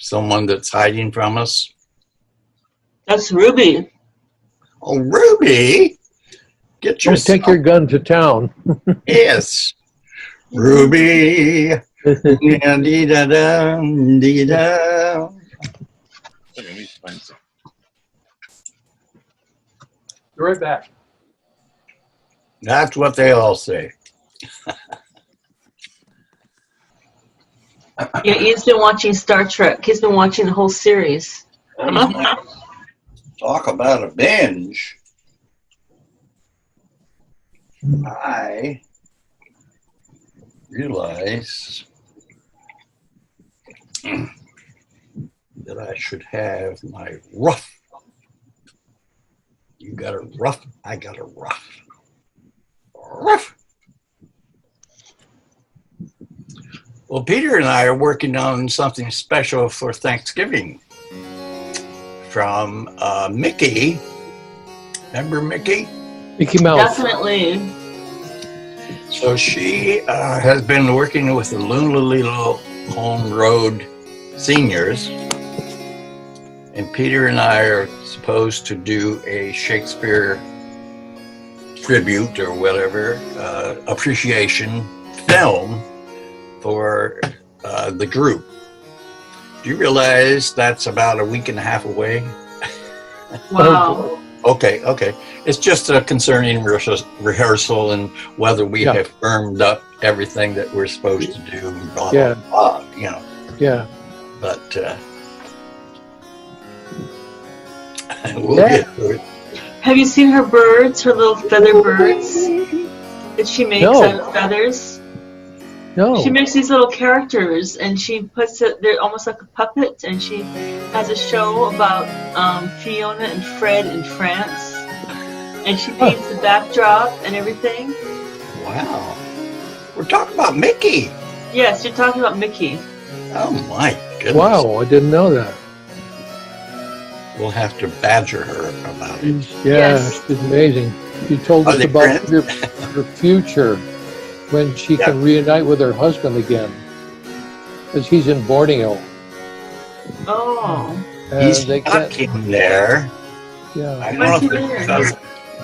someone that's hiding from us? That's Ruby. Oh, Ruby, get Don't take your gun to town. Yes, Ruby. Dee-da-da, dee-da. Let me find some. Be right back. That's what they all say. Yeah, Ian's been watching Star Trek. He's been watching the whole series. Talk about a binge. I realize that I should have my rough. You got a rough, I got a rough. Rough. Well, Peter and I are working on something special for Thanksgiving from Mickey. Remember Mickey? Mickey Mouse. Definitely. So she has been working with the Lunalilo Home Road seniors, and Peter and I are supposed to do a Shakespeare tribute or whatever, appreciation film for the group. Do you realize that's about a week and a half away? Wow. Okay. It's just a concerning rehearsal and whether we have firmed up everything that we're supposed to do. And blah, blah, blah, you know. Yeah. But we'll get to it. Have you seen her birds, her little feather birds that she makes out of feathers? No. She makes these little characters, and she puts it, they're almost like a puppet, and she has a show about Fiona and Fred in France, and she paints the backdrop and everything. Wow. We're talking about Mickey. Yes, you're talking about Mickey. Oh my goodness. Wow, I didn't know that. We'll have to badger her about it. She's amazing. She told us about her future when she can reunite with her husband again, because he's in Borneo. Oh. He's stuck in there. Yeah. I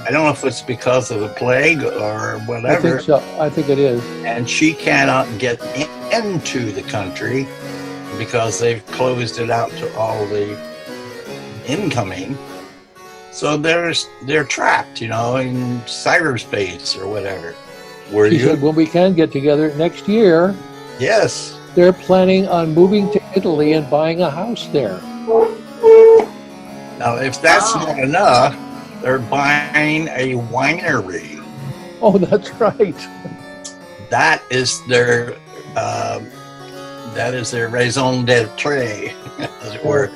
don't know if it's because of the plague or whatever. I think so. I think it is. And she cannot get into the country because they've closed it out to all the incoming. So they're trapped, in cyberspace or whatever. She said, when we can get together next year, yes, they're planning on moving to Italy and buying a house there. Now, if that's not enough, they're buying a winery. Oh, that's right. That is their raison d'etre, as it were.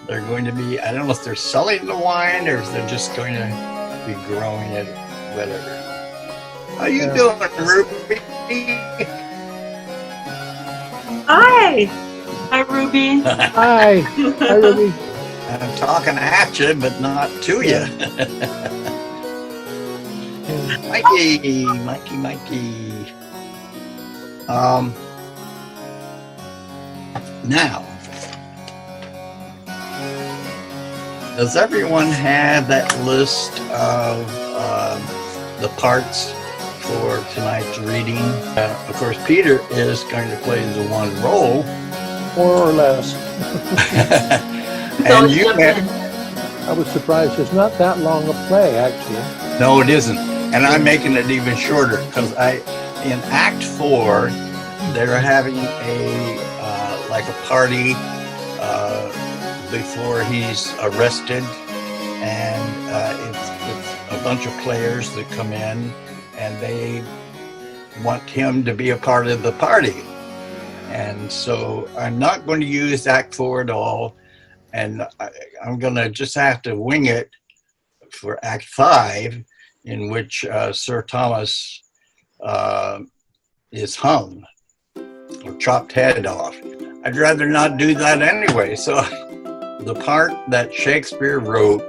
They're going to be, I don't know if they're selling the wine or if they're just going to be growing it, whatever. How you doing, Ruby? Hi. Hi, Ruby. Hi. Hi, Ruby. I'm talking at you, but not to you. Mikey. Now, does everyone have that list of the parts for tonight's reading? Of course, Peter is going to play the one role. More or less. And you I was surprised. It's not that long a play, actually. No, it isn't. And I'm making it even shorter because in Act 4, they're having a party before he's arrested, and it's a bunch of players that come in, and they want him to be a part of the party. And so I'm not going to use Act 4 at all, and I'm going to just have to wing it for Act 5, in which Sir Thomas is hung or chopped head off. I'd rather not do that anyway. So the part that Shakespeare wrote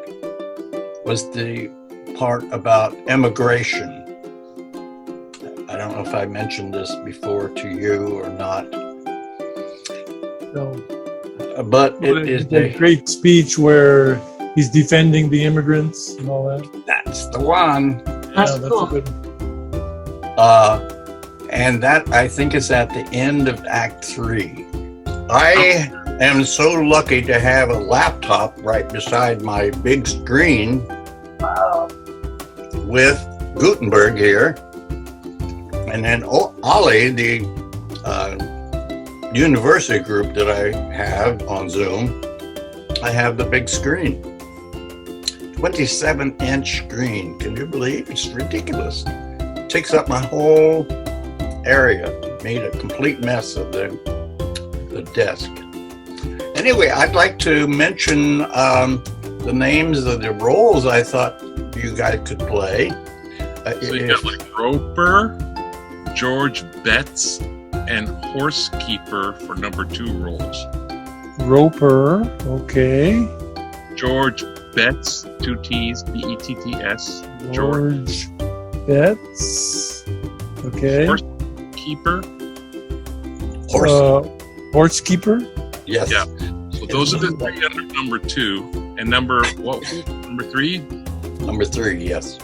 was the part about immigration. I don't know if I mentioned this before to you or not. No. but it is a great speech where he's defending the immigrants and all that. that's the one. That's cool. a good one. And that, I think, is at the end of Act 3. I am so lucky to have a laptop right beside my big screen with Gutenberg here. And then Ollie, the university group that I have on Zoom, I have the big screen. 27-inch screen. Can you believe? It's ridiculous. It takes up my whole area. Made a complete mess of the desk. Anyway, I'd like to mention the names of the roles I thought you guys could play. So you got like Roper, George Betts, and Horsekeeper for number 2 roles. Roper, okay. George Betts, 2 T's, B-E-T-T-S. George Betts, okay. Horsekeeper. Horsekeeper? Yes. Yeah. So those are the 3 under number 2. And number 3? Number 3, yes.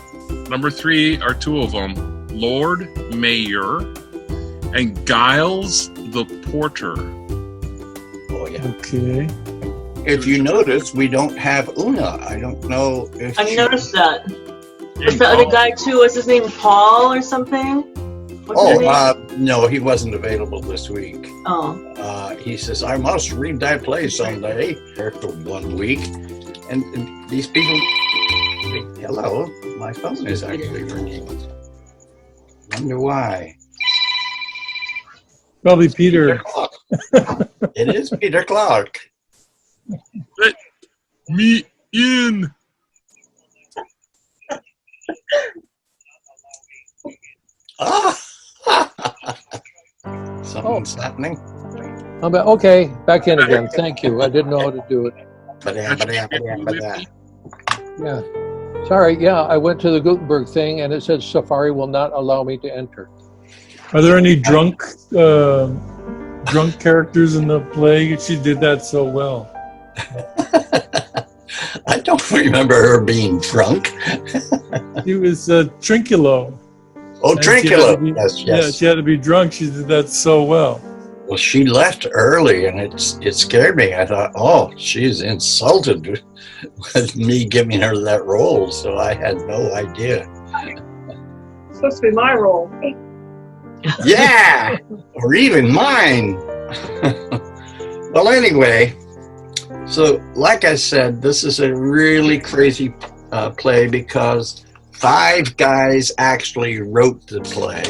Number 3 are 2 of them, Lord Mayor and Giles the Porter. Oh, yeah. Okay. If you notice, we don't have Una. I don't know if I noticed that. Was the other guy too? Was his name Paul or something? What's his name? No, he wasn't available this week. Oh. He says, I must read that play someday after 1 week. And these people, hello, my phone is actually ringing. Wonder why. Probably Peter. It is Peter Clark. Let me in. Something's happening. Okay, back in again. Thank you. I didn't know how to do it. Yeah. Sorry, yeah, I went to the Gutenberg thing and it said Safari will not allow me to enter. Are there any drunk characters in the play? She did that so well. I don't remember her being drunk. She was Trinculo. Oh, And Trinculo. Yes. Yeah, she had to be drunk. She did that so well. Well, she left early, and it scared me. I thought, oh, she's insulted with me giving her that role, so I had no idea. It's supposed to be my role. Yeah, or even mine. Well, anyway, so like I said, this is a really crazy play because 5 guys actually wrote the play.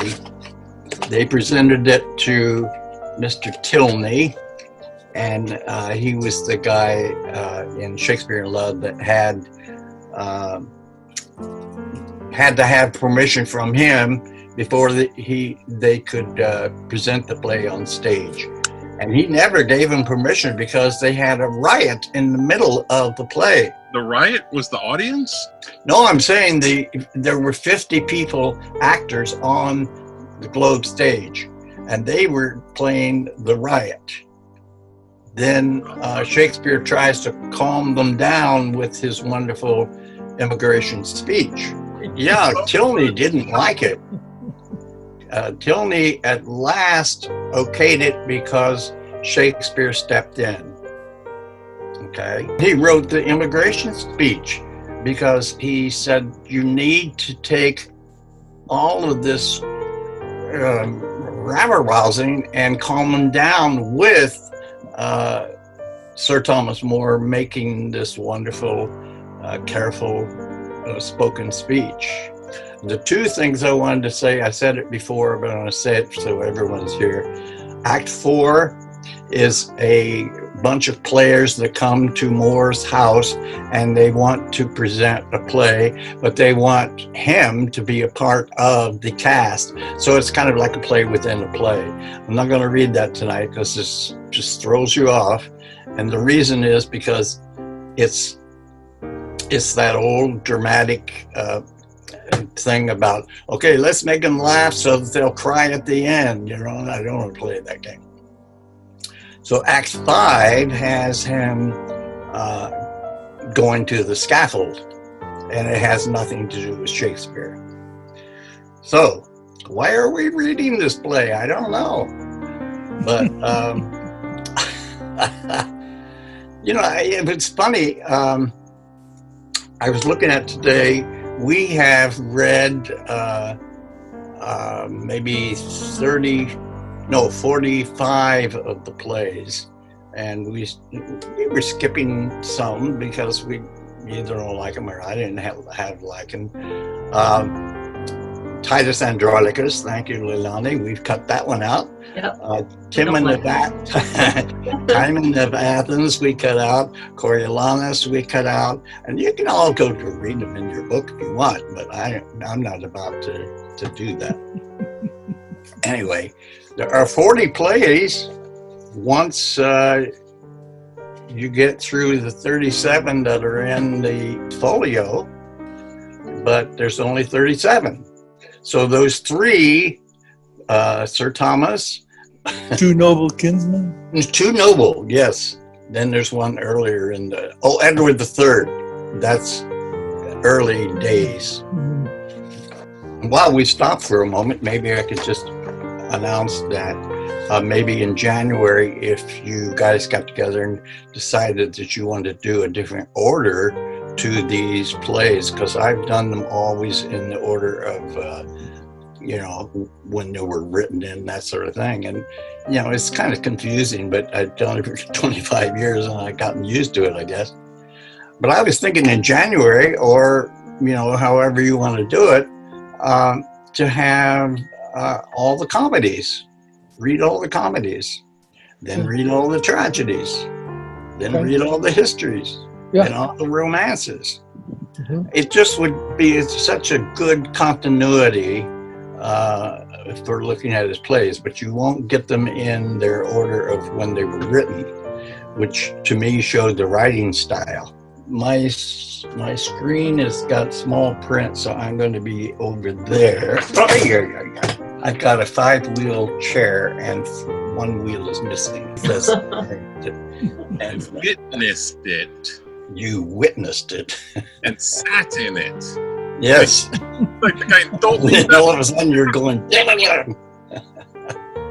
They presented it to Mr. Tilney, and he was the guy in Shakespeare Aloud that had to have permission from him before they could present the play on stage. And he never gave him permission because they had a riot in the middle of the play. The riot was the audience? No, I'm saying there were 50 people, actors on the Globe stage, and they were playing the riot. Then Shakespeare tries to calm them down with his wonderful immigration speech. Yeah, Tilney didn't like it. Tilney at last okayed it because Shakespeare stepped in. Okay, he wrote the immigration speech because he said you need to take all of this rabble-rousing and calm them down with Sir Thomas More making this wonderful, careful spoken speech. The 2 things I wanted to say, I said it before, but I'm going to say it so everyone's here. Act 4 is a bunch of players that come to Moore's house and they want to present a play, but they want him to be a part of the cast. So it's kind of like a play within a play. I'm not going to read that tonight because this just throws you off. And the reason is because it's that old dramatic thing about, okay, let's make them laugh so that they'll cry at the end. You know, I don't want to play that game. So Act 5 has him going to the scaffold, and it has nothing to do with Shakespeare. So, why are we reading this play? I don't know. But, it's funny. I was looking at today, we have read maybe 45 of the plays. And we were skipping some because we either don't like them or I didn't have like them. Titus Andronicus, thank you, Leilani. We've cut that one out. Yep. Timon of Athens, we cut out. Coriolanus, we cut out. And you can all go to read them in your book if you want, but I'm not about to do that. Anyway, there are 40 plays. Once you get through the 37 that are in the folio, but there's only 37. So those 3, Sir Thomas. 2 noble kinsmen. 2 noble, yes. Then there's one earlier in Edward III. That's early days. While we stop for a moment, maybe I could just announce that maybe in January, if you guys got together and decided that you wanted to do a different order to these plays, because I've done them always in the order of, when they were written in, that sort of thing. And, it's kind of confusing, but I've done it for 25 years and I've gotten used to it, I guess. But I was thinking in January, or, however you want to do it, to have all the comedies. Read all the comedies, then read all the tragedies, then read all the histories and all the romances. It just would be such a good continuity for looking at his plays, but you won't get them in their order of when they were written, which to me showed the writing style. My screen has got small print, so I'm going to be over there. I've got a 5-wheel chair and 1 wheel is missing. And witnessed it. You witnessed it. And sat in it. Yes. Like the guy don't leave all of a sudden you're going,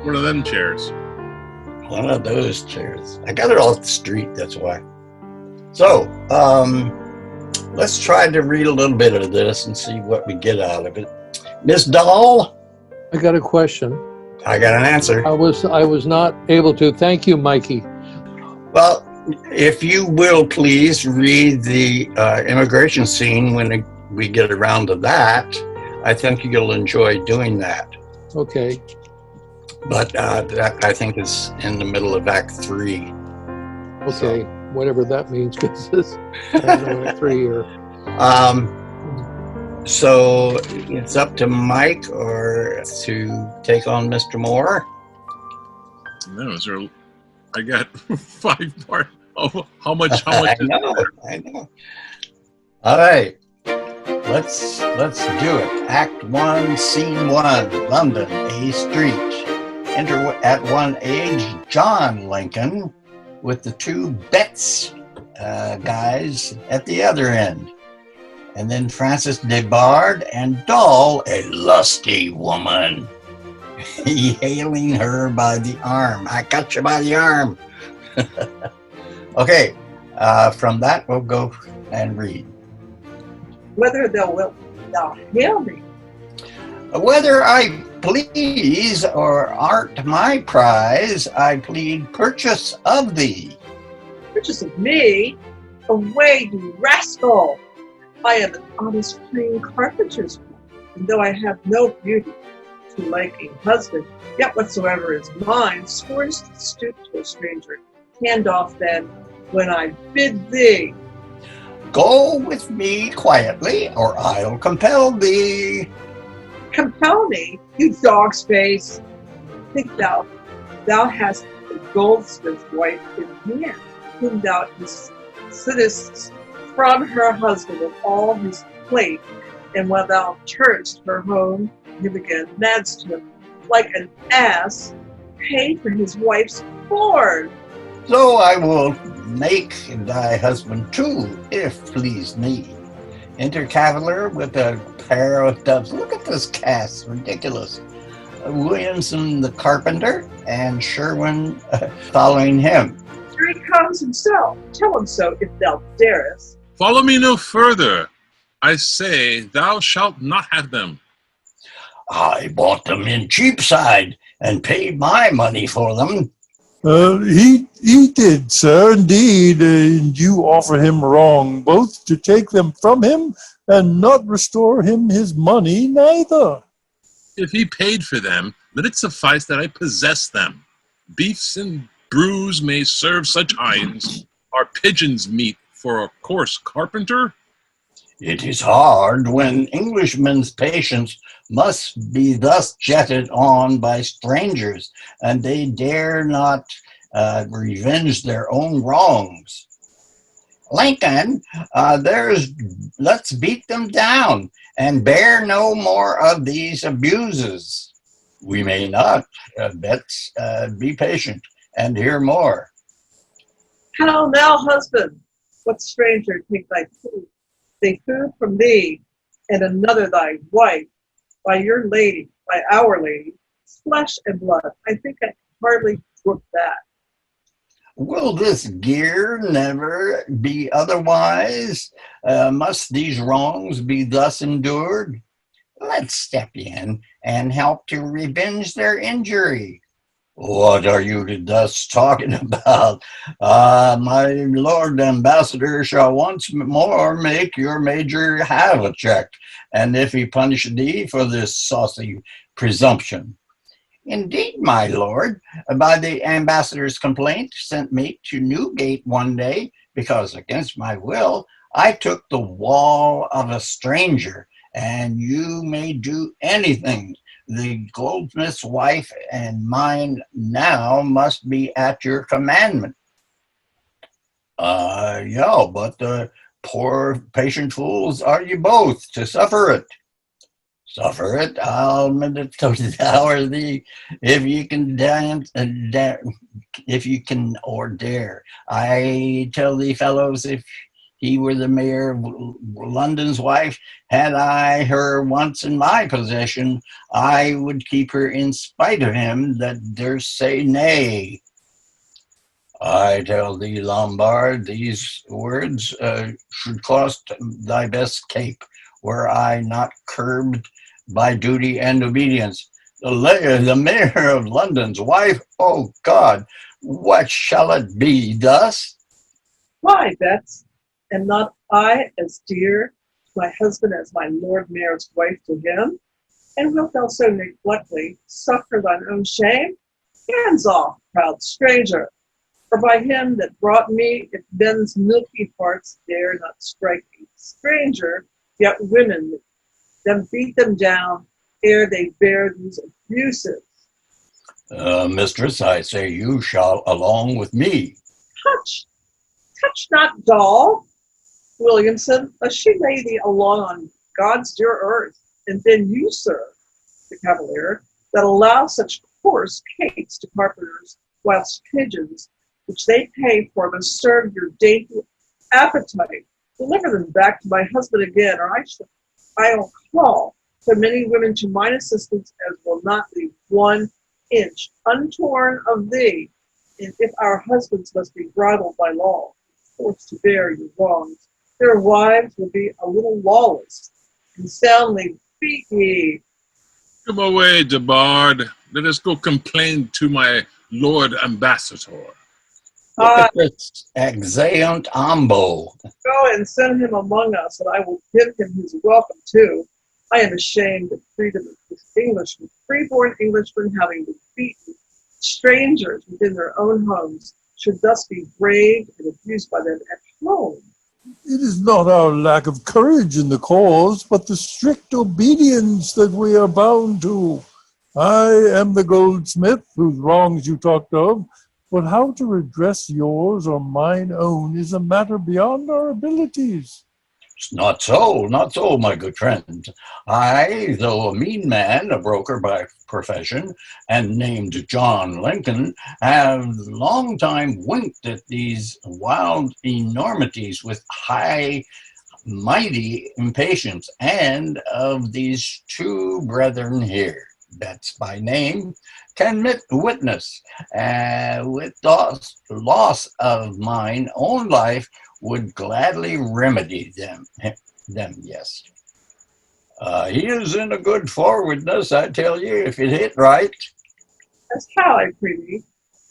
one of them chairs. One of those chairs. I got it off the street, that's why. So, let's try to read a little bit of this and see what we get out of it. Miss Dahl? I got a question. I got an answer. I was not able to. Thank you, Mikey. Well, if you will please read the immigration scene when we get around to that, I think you'll enjoy doing that. Okay. But that, I think, is in the middle of Act 3. Okay, whatever that means, because it's Act 3 here. So it's up to Mike or to take on Mr. Moore. No, I got 5 parts. Oh, how much? I know. All right, let's do it. Act 1, Scene 1, London, A Street. Enter at one age John Lincoln with the 2 Betts guys at the other end. And then Frances DeBard and Doll, a lusty woman, hailing her by the arm. I got you by the arm. Okay, from that we'll go and read. Whether thou hail me. Whether I please or art my prize, I plead purchase of thee. Purchase of me? Away, you rascal! I am an honest plain carpenter's boy, and though I have no beauty to like a husband, yet whatsoever is mine scorns to stoop to a stranger. Hand off then, when I bid thee. Go with me quietly, or I'll compel thee. Compel me, you dog's face. Think thou hast a goldsmith's wife in hand, whom thou sittest from her husband with all his plate, and when thou turnest her home, him again madst him like an ass, pay for his wife's board. So I will make thy husband too, if please me. Enter cavalier with a pair of doves. Look at this cast, ridiculous. Williamson the carpenter and Sherwin following him. Here he comes himself. Tell him so if thou darest. Follow me no further. I say, thou shalt not have them. I bought them in Cheapside and paid my money for them. He did, sir, indeed, and you offer him wrong, both to take them from him and not restore him his money neither. If he paid for them, let it suffice that I possess them. Beefs and brews may serve such hinds. Are pigeons meat for a coarse carpenter? It is hard when Englishmen's patience must be thus jetted on by strangers, and they dare not revenge their own wrongs. Lincoln, let's beat them down and bear no more of these abuses. We may not, Betts, be patient and hear more. How now, husband? What stranger take thy food? They food from thee, and another thy wife, by your lady, by our lady, flesh and blood. I think I can hardly brook that. Will this gear never be otherwise? Must these wrongs be thus endured? Let's step in and help to revenge their injury. What are you thus talking about? My Lord Ambassador shall once more make your major have a check, and if he punish thee for this saucy presumption. Indeed, my lord, by the ambassador's complaint sent me to Newgate one day, because against my will I took the wall of a stranger, and you may do anything. The goldsmith's wife and mine now must be at your commandment. Yeah, but the poor patient fools are you both to suffer it. Suffer it, I'll devour thee, if you can if you can or dare. I tell thee, fellows, if he were the mayor of London's wife, had I her once in my possession, I would keep her in spite of him that durst say nay. I tell thee, Lombard, these words should cost thy best cape, were I not curbed by duty and obedience. The mayor of London's wife, oh God, what shall it be thus? Why, Betts, am not I as dear to my husband as my Lord Mayor's wife to him? And wilt thou so neglectfully suffer thine own shame? Hands off, proud stranger, for by him that brought me, if men's milky parts dare not strike me. Stranger, yet women, them beat them down ere they bear these abuses. Mistress, I say you shall along with me. Touch not doll, Williamson, lest she lay thee along on God's dear earth, and then you, sir, the cavalier, that allow such coarse cakes to carpenters, whilst pigeons, which they pay for, must serve your dainty appetite. Deliver them back to my husband again, or I'll call so many women to mine assistance as will not leave 1 inch untorn of thee. And if our husbands must be bridled by law, forced to bear your wrongs, their wives will be a little lawless, and soundly beat ye. Come away, Debard. Let us go complain to my Lord Ambassador. Look at this exeunt ambo. Go and send him among us, and I will give him his welcome too. I am ashamed of freedom of this Englishman, freeborn Englishmen, having been beaten, strangers within their own homes, should thus be braved and abused by them at home. It is not our lack of courage in the cause, but the strict obedience that we are bound to. I am the goldsmith whose wrongs you talked of, but how to redress yours or mine own is a matter beyond our abilities. Not so, not so, my good friend. I, though a mean man, a broker by profession, and named John Lincoln, have long time winked at these wild enormities with high mighty impatience, and of these two brethren here, that's by name, can witness, with loss of mine own life, would gladly remedy them, yes. He is in a good forwardness, I tell you, if it hit right. That's how I prithee.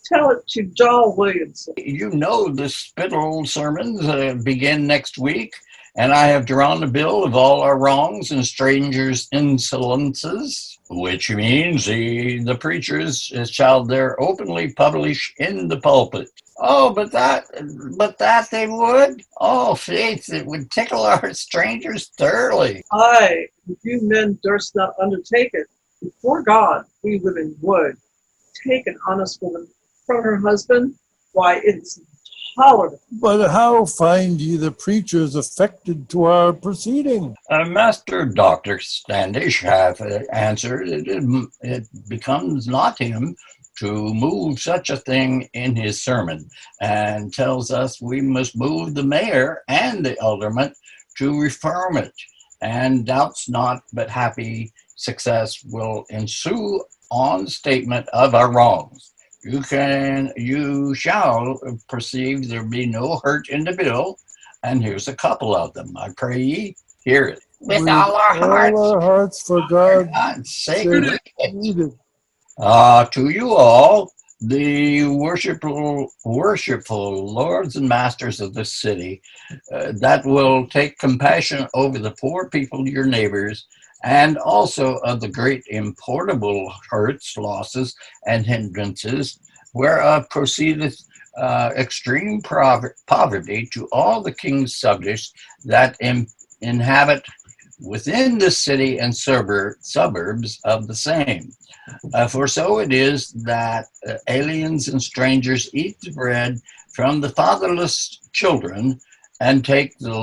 Tell it to Doll Williamson. You know the Spittle sermons begin next week, and I have drawn the bill of all our wrongs and strangers' insolences, which means the preachers shall there openly publish in the pulpit. Oh, but that they would? Oh, faith, it would tickle our strangers thoroughly. Aye, if you men durst not undertake it, before God, we women would. Take an honest woman from her husband? Why, it's intolerable. But how find ye the preachers affected to our proceeding? Master Dr. Standish hath answered, it becomes not him to move such a thing in his sermon, and tells us we must move the mayor and the alderman to reform it, and doubts not but happy success will ensue on statement of our wrongs. You shall perceive there be no hurt in the bill, and here's a couple of them. I pray ye, hear it. With all our hearts. All our hearts, for God's sake. read it. To you all, the worshipful lords and masters of this city, that will take compassion over the poor people, your neighbors, and also of the great importable hurts, losses, and hindrances, whereof proceedeth extreme poverty to all the king's subjects that inhabit within the city and suburbs of the same. For so it is that aliens and strangers eat the bread from the fatherless children, and take the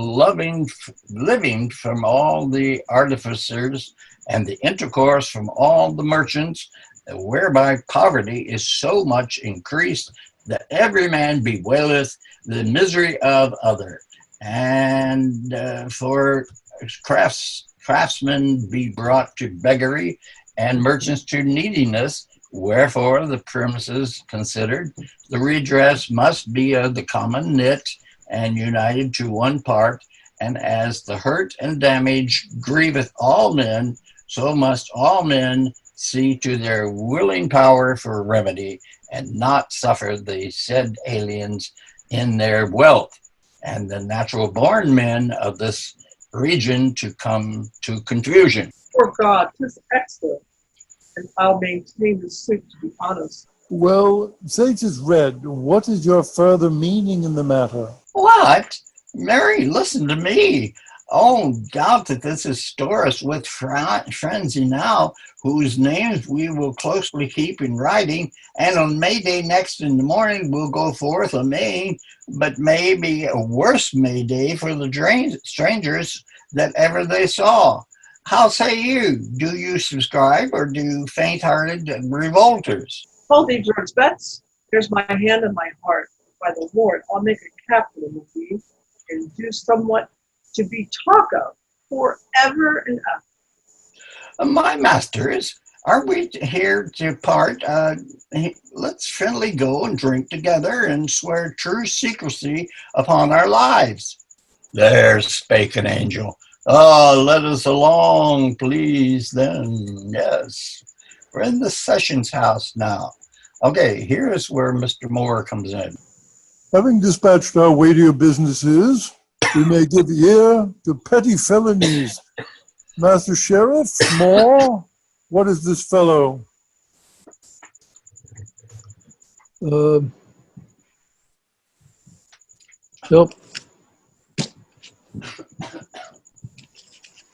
living from all the artificers, and the intercourse from all the merchants, whereby poverty is so much increased that every man bewaileth the misery of other, and for craftsmen be brought to beggary, and merchants to neediness. Wherefore, the premises considered, the redress must be of the common knit, and united to one part, and as the hurt and damage grieveth all men, so must all men see to their willing power for remedy, and not suffer the said aliens in their wealth, and the natural born men of this region to come to confusion. For God, 'tis excellent, and I'll maintain the suit to be honest. Well, since it's read, what is your further meaning in the matter? What? Mary, listen to me. Oh, doubt that this is Storis with frenzy now, whose names we will closely keep in writing, and on May Day next in the morning we'll go forth a May, but maybe a worse May Day for the strangers that ever they saw. How say you? Do you subscribe, or do faint-hearted revolters? Hold thee, George Betts. Here's my hand and my heart. By the Lord, I'll make a captain of thee, and do somewhat to be talked of forever and ever. My masters, are we here to part? Let's friendly go and drink together, and swear true secrecy upon our lives. There spake an angel. Let us along, please, then. Yes, we're in the sessions house now. Okay, here is where Mr. Moore comes in. Having dispatched our weightier businesses, we may give ear to petty felonies. Master Sheriff Moore, what is this fellow? Nope.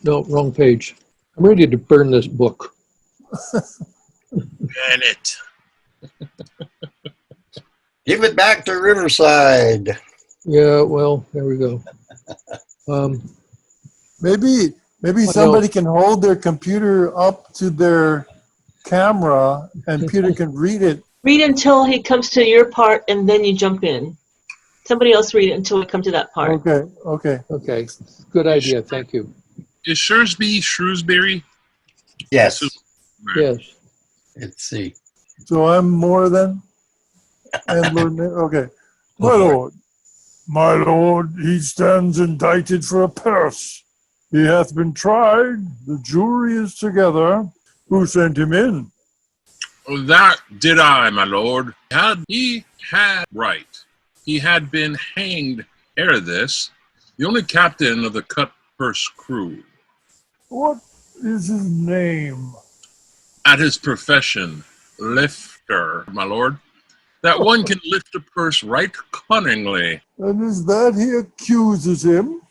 No, wrong page. I'm ready to burn this book. Ban it. Give it back to Riverside. Yeah, well, there we go. Maybe somebody can hold their computer up to their camera and Peter can read it. Read until he comes to your part, and then you jump in. Somebody else read it until we come to that part. Okay. Okay, good idea. Thank you. Is Shrewsbury? Yes. Yes. Let's see. So I'm More then? And Lord, okay. My lord, he stands indicted for a purse. He hath been tried. The jury is together. Who sent him in? That did I, my lord. He had been hanged ere this, the only captain of the cut purse crew. What is his name? At his profession, lifter, my lord. That one can lift a purse right cunningly. And is that he accuses him?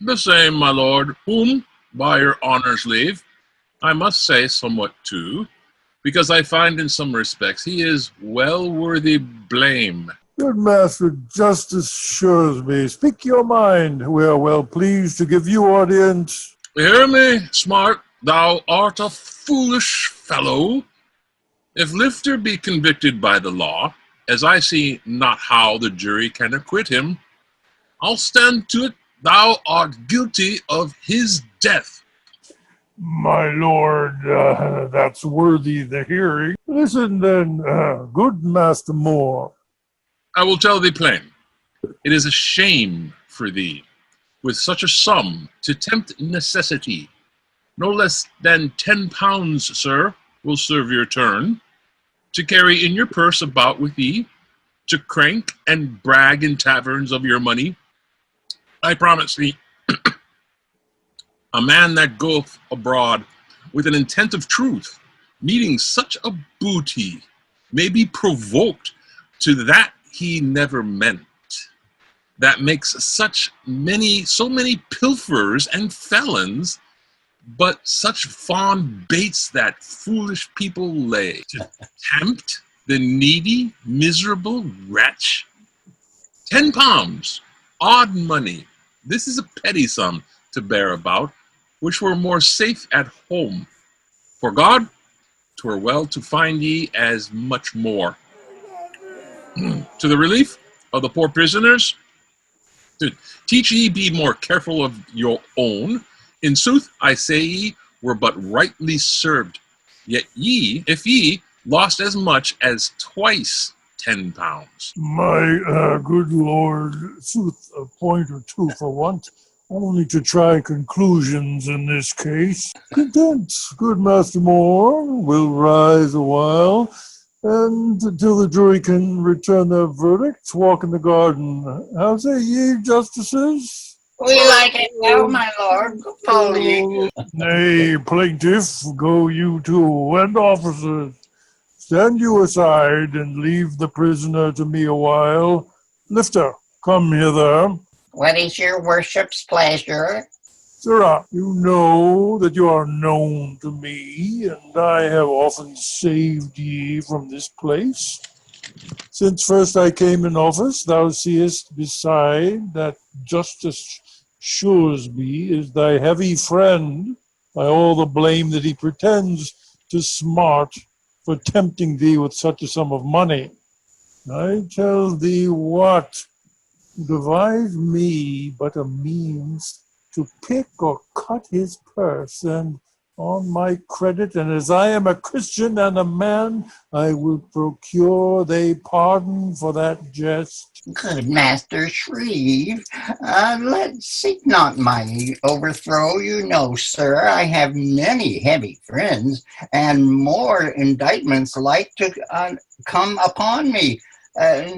The same, my lord, whom, by your honor's leave, I must say somewhat too, because I find in some respects he is well worthy blame. Good Master Justice Shrewsbury, speak your mind. We are well pleased to give you audience. Hear me, smart, thou art a foolish fellow. If Lifter be convicted by the law, as I see not how the jury can acquit him, I'll stand to it thou art guilty of his death. My lord, that's worthy the hearing. Listen then, good Master More. I will tell thee plain, it is a shame for thee, with such a sum, to tempt necessity. No less than 10 pounds, sir, will serve your turn, to carry in your purse about with thee, to crank and brag in taverns of your money. I promise thee, a man that goeth abroad with an intent of truth, meeting such a booty, may be provoked to that he never meant. That makes so many pilferers and felons, but such fond baits that foolish people lay, to tempt the needy, miserable wretch. 10 pounds, odd money. This is a petty sum to bear about, which were more safe at home. For God, 'twere well to find ye as much more. To the relief of the poor prisoners, to teach ye be more careful of your own. In sooth, I say ye were but rightly served. Yet ye, if ye lost as much as twice 10 pounds. My good lord, sooth a point or two for once, only to try conclusions in this case. Content, good Master More, will rise a while, and until the jury can return their verdicts, walk in the garden. How say ye, justices? We like it well, my lord. Follow ye. Nay, plaintiff, go you too, and officers. Stand you aside and leave the prisoner to me a while. Lifter, come hither. What is your worship's pleasure? Sirrah, you know that you are known to me, and I have often saved ye from this place. Since first I came in office, thou seest beside that Justice Shrewsbury is thy heavy friend, by all the blame that he pretends to smart for tempting thee with such a sum of money. I tell thee what, devise me but a means to pick or cut his purse, and on my credit, and as I am a Christian and a man, I will procure thee pardon for that jest. Good Master Shreve, seek not my overthrow. You know, sir, I have many heavy friends, and more indictments like to come upon me,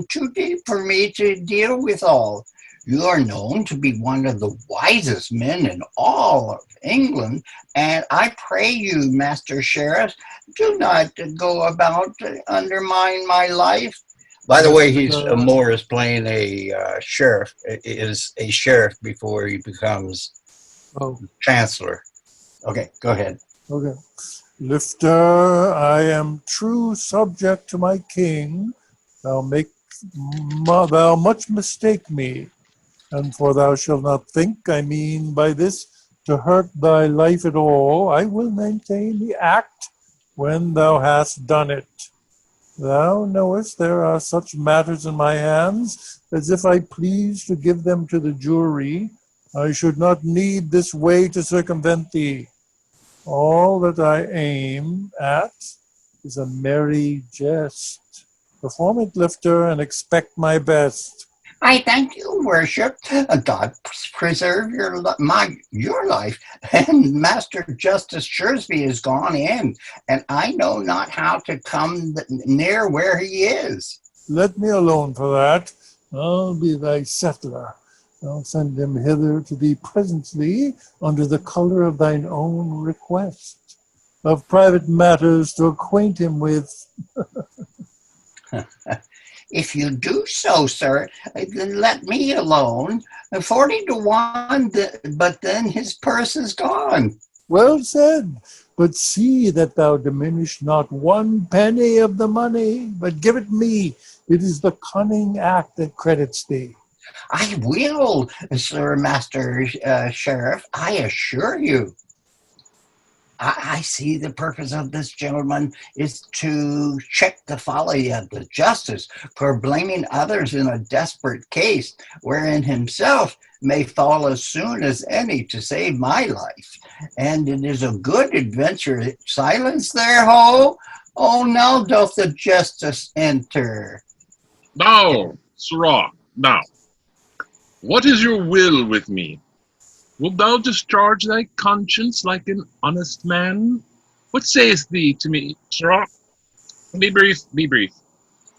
too deep for me to deal with all. You are known to be one of the wisest men in all of England, and I pray you, Master Sheriff, do not go about to undermine my life. By the way, Moore is playing a sheriff. Is a sheriff before he becomes chancellor. Okay, go ahead. Okay. Lifter, I am true subject to my king. Thou much mistake me. And for thou shalt not think I mean by this to hurt thy life at all, I will maintain the act when thou hast done it. Thou knowest there are such matters in my hands, as if I pleased to give them to the jury, I should not need this way to circumvent thee. All that I aim at is a merry jest. Perform it, lifter, and expect my best. I thank you, worship. God preserve your life. And Master Justice Shursby is gone in, and I know not how to come near where he is. Let me alone for that. I'll be thy settler. I'll send him hither to thee presently under the color of thine own request, of private matters to acquaint him with. If you do so, sir, then let me alone. 40 to 1, but then his purse is gone. Well said, but see that thou diminish not 1 penny of the money, but give it me. It is the cunning act that credits thee. I will, Sir Master Sheriff, I assure you. I see the purpose of this gentleman is to check the folly of the justice for blaming others in a desperate case, wherein himself may fall as soon as any to save my life. And it is a good adventure. Silence there, ho! Oh, now doth the justice enter. Now, sirrah, now, what is your will with me? Wilt thou discharge thy conscience like an honest man? What sayest thee to me, sirrah? Be brief, be brief.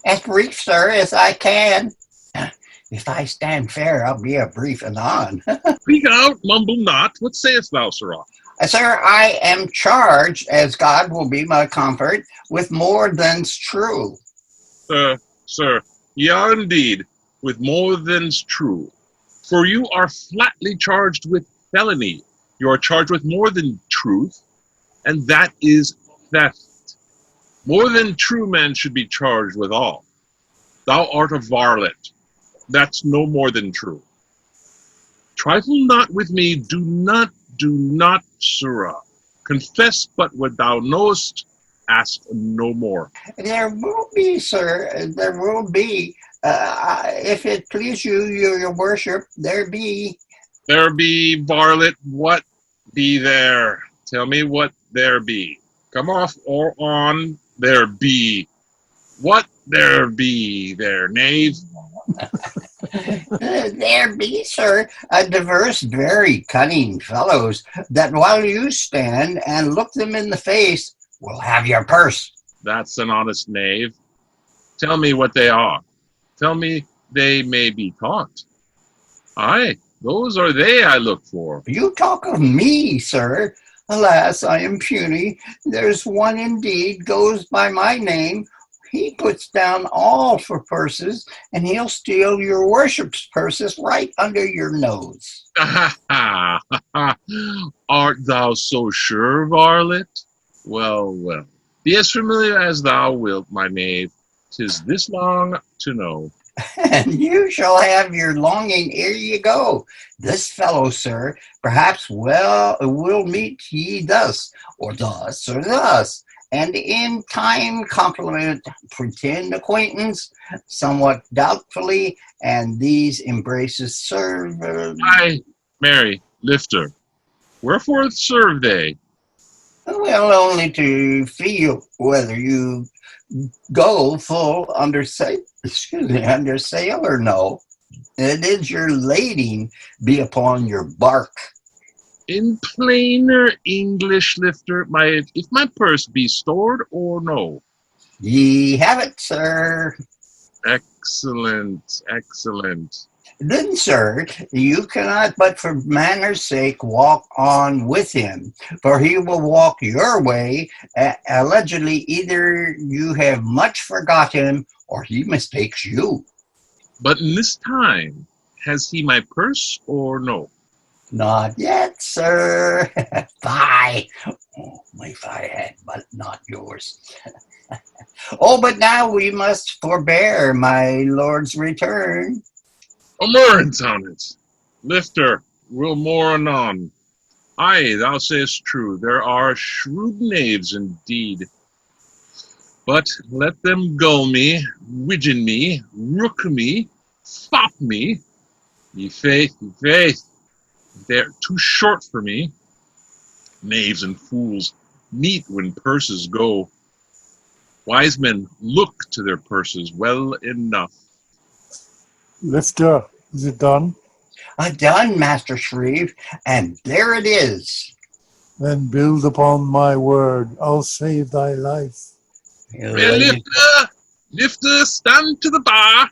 As brief, sir, as I can. If I stand fair, I'll be a brief anon. Speak out, mumble not. What sayest thou, sirrah? Sir, I am charged, as God will be my comfort, with more than's true. Sir, ye are indeed with more than's true. For you are flatly charged with felony. You are charged with more than truth, and that is theft. More than true men should be charged with all. Thou art a varlet. That's no more than true. Trifle not with me. Do not, sirrah. Confess but what thou knowest. Ask no more. There will be, sir. There will be. If it please you, your worship, there be. There be, varlet, what be there? Tell me what there be. Come off or on, there be. What there be there, knave? There be, sir, a diverse, very cunning fellows, that while you stand and look them in the face, will have your purse. That's an honest knave. Tell me what they are. Tell me they may be taught. Aye, those are they I look for. You talk of me, sir. Alas, I am puny. There's one indeed goes by my name. He puts down all for purses, and he'll steal your worship's purses right under your nose. Art thou so sure, varlet? Well, well. Be as familiar as thou wilt, my knave. 'Tis this long to know. And you shall have your longing ere ye go. This fellow, sir, perhaps will meet ye thus, or thus, or thus, and in time compliment, pretend acquaintance, somewhat doubtfully, and these embraces serve. Aye, Mary, lifter. Wherefore serve they? Well, only to feel whether you go full under sail or no. It is your lading be upon your bark. In plainer English, lifter, if my purse be stored or no? Ye have it, sir. Excellent, excellent. Then, sir, you cannot but for manners' sake walk on with him, for he will walk your way. Allegedly, either you have much forgot him, or he mistakes you. But in this time, has he my purse or no? Not yet, sir. Fie. Oh, if I had, but not yours. Oh, but now we must forbear my lord's return. Amurrance on it. Lifter, we'll more anon. Aye, thou sayest true. There are shrewd knaves indeed. But let them gull me, widgeon me, rook me, fop me. Ye faith, they're too short for me. Knaves and fools meet when purses go. Wise men look to their purses well enough. Lifter, is it done? Done, Master Shreve, and there it is. Then build upon my word. I'll save thy life. Well, Lifter, stand to the bar.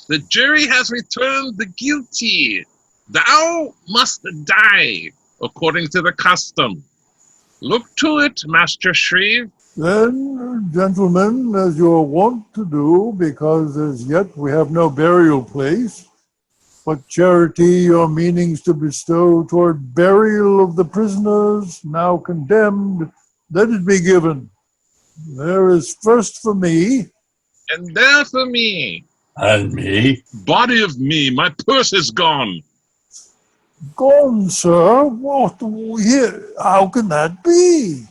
The jury has returned the guilty. Thou must die, according to the custom. Look to it, Master Shreve. Then, gentlemen, as you're wont to do, because as yet we have no burial place, what charity your meanings to bestow toward burial of the prisoners now condemned, let it be given. There is first for me. And there for me. And me. Body of me, my purse is gone. Gone, sir? What? Here, how can that be?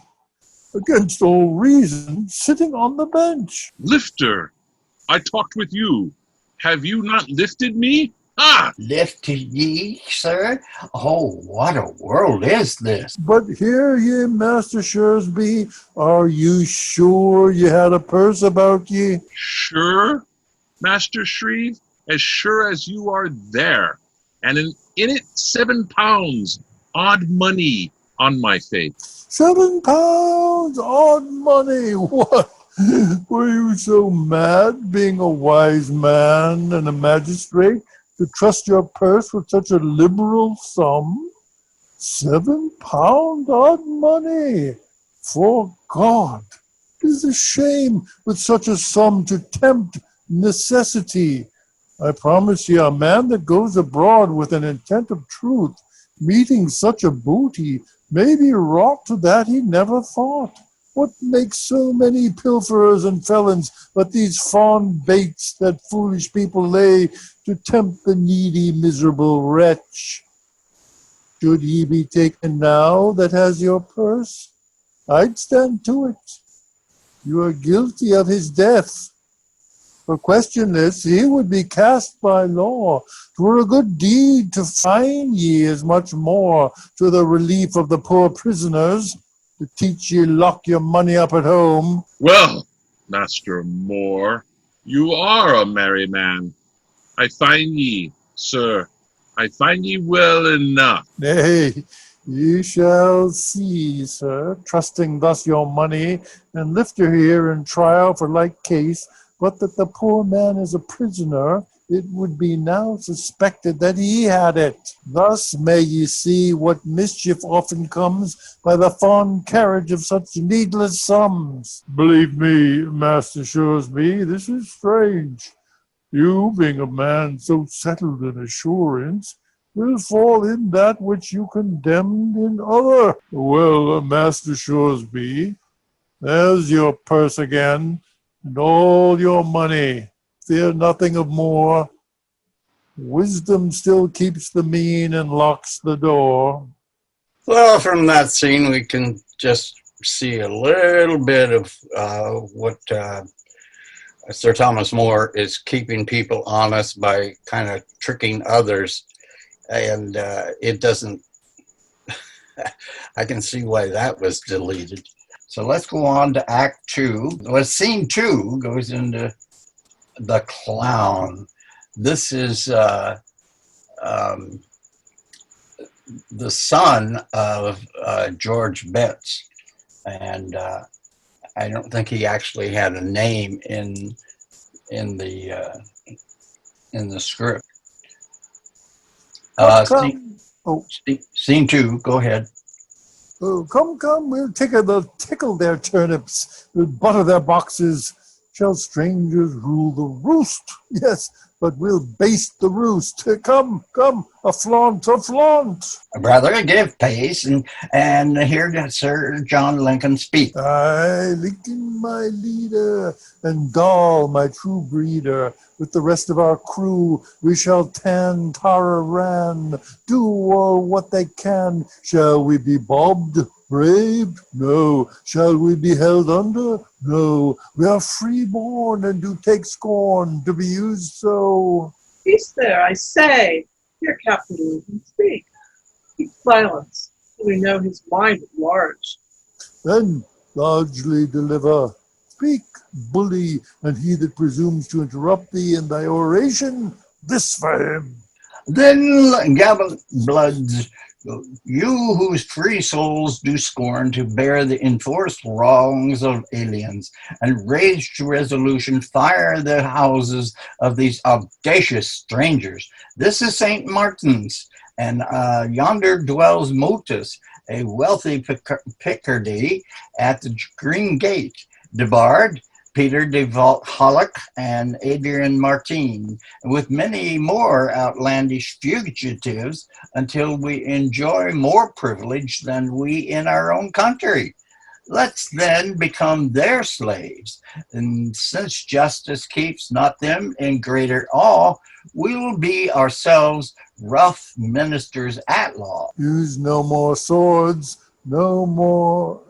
Against all reason, sitting on the bench. Lifter, I talked with you. Have you not lifted me? Ah! Lifted ye, sir? Oh, what a world is this? But hear ye, Master Shrewsbury, are you sure ye had a purse about ye? Sure, Master Shreve, as sure as you are there. And in it 7 pounds, odd money on my faith. 7 pounds, odd money. What? Were you so mad, being a wise man and a magistrate, to trust your purse with such a liberal sum? 7 pound odd money. For God, 'tis a shame with such a sum to tempt necessity. I promise ye, a man that goes abroad with an intent of truth, meeting such a booty, may be wrought to that he never thought. What makes so many pilferers and felons but these fond baits that foolish people lay to tempt the needy, miserable wretch? Should he be taken now that has your purse? I'd stand to it. You are guilty of his death. For questionless, he would be cast by law. 'Twere a good deed to fine ye as much more to the relief of the poor prisoners, to teach ye lock your money up at home. Well, Master More, you are a merry man. I find ye, sir, I find ye well enough. Nay, ye shall see, sir, trusting thus your money, and Lifter here in trial for like case, but that the poor man is a prisoner, it would be now suspected that he had it. Thus may ye see what mischief often comes by the fond carriage of such needless sums. Believe me, Master Shrewsbury, this is strange. You, being a man so settled in assurance, will fall in that which you condemned in other. Well, Master Shrewsbury, there's your purse again, and all your money. Fear nothing of more. Wisdom still keeps the mean and locks the door. Well, from that scene, we can just see a little bit of what Sir Thomas More is keeping people honest by kind of tricking others. And it doesn't, I can see why that was deleted. So let's go on to Act 2. Well, Scene 2 goes into the clown. This is the son of George Betts, and I don't think he actually had a name in the script. Scene 2, go ahead. Oh, come, we'll tickle their turnips, we'll butter their boxes, shall strangers rule the roost? Yes, but we'll baste the roost. Come, come, a flaunt, a flaunt. Brother, give pace, and hear Sir John Lincoln speak. I, Lincoln, my leader, and Doll, my true breeder, with the rest of our crew, we shall tan Tara Ran, do all what they can. Shall we be bobbed, braved? No. Shall we be held under? No. We are freeborn and do take scorn to be used so. Peace there, I say. Hear Captain Lincoln speak. Keep silence, till we know his mind at large. Then largely deliver. Speak, bully, and he that presumes to interrupt thee in thy oration, this for him. Then, gallant bloods, you whose free souls do scorn to bear the enforced wrongs of aliens, and raise to resolution, fire the houses of these audacious strangers. This is St. Martin's, and yonder dwells Motus, a wealthy Picardy at the Green Gate. Debard, Peter de Hollock, and Adrian Martin, with many more outlandish fugitives, until we enjoy more privilege than we in our own country. Let's then become their slaves, and since justice keeps not them in greater awe, we will be ourselves rough ministers at law. Use no more swords, no more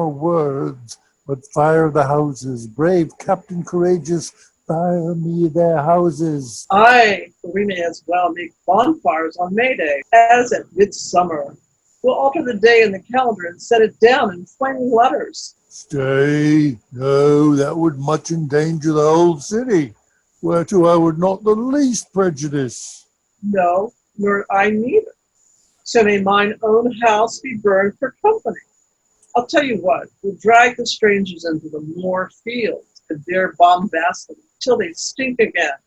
words, but fire the houses. Brave Captain Courageous, fire me their houses. Aye, for we may as well make bonfires on May Day as at midsummer. We'll alter the day in the calendar and set it down in flaming letters. Stay, no, that would much endanger the whole city, whereto I would not the least prejudice. No, nor I neither. So may mine own house be burned for company. I'll tell you what, we'll drag the strangers into the moor fields and there bombast them till they stink again.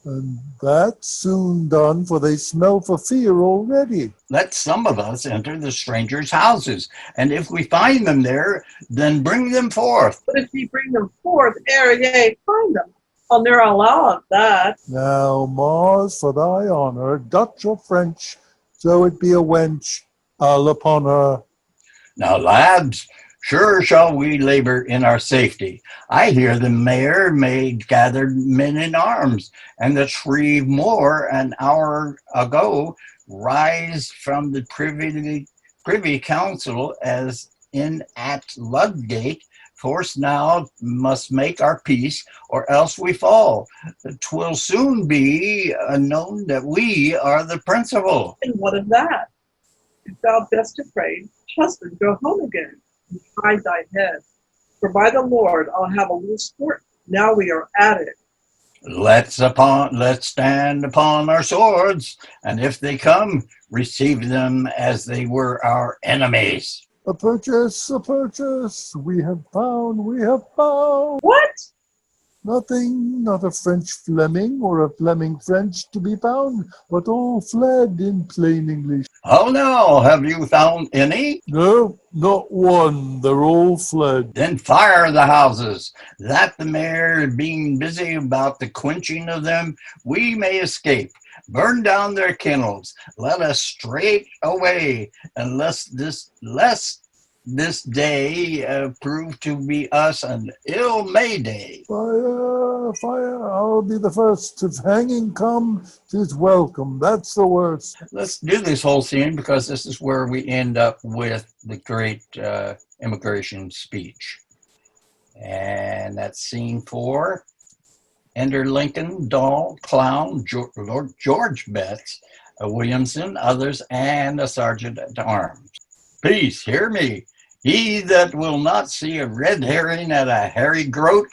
And that's soon done, for they smell for fear already. Let some of us enter the strangers' houses, and if we find them there, then bring them forth. But if ye bring them forth, ere ye find them, I'll ne'er allow of that. Now, Mars, for thy honour, Dutch or French, so it be a wench, I'll upon her. Now, lads, sure shall we labor in our safety. I hear the mayor made gathered men in arms, and the Shreve Moor an hour ago rise from the privy council as in at Ludgate. Force now must make our peace, or else we fall. 'Twill soon be known that we are the principal. And what of that? If thou best afraid, husband, go home again, and hide thy head. For by the Lord, I'll have a little sport, now we are at it. Let's stand upon our swords, and if they come, receive them as they were our enemies. A purchase, we have found. What? Nothing, not a French Fleming or a Fleming French to be found, but all fled in plain English. Oh no, have you found any? No, not one, they're all fled. Then fire the houses, that the mayor being busy about the quenching of them, we may escape. Burn down their kennels, let us straight away, lest this day prove to be us an ill May Day. Fire, I'll be the first. If hanging come, 'tis welcome, that's the worst. Let's do this whole scene because this is where we end up with the great immigration speech. And that's scene 4. Enter Lincoln, Doll, Clown, Lord George Betts, Williamson, others, and a sergeant at arms. Peace, hear me. He that will not see a red herring at a hairy groat,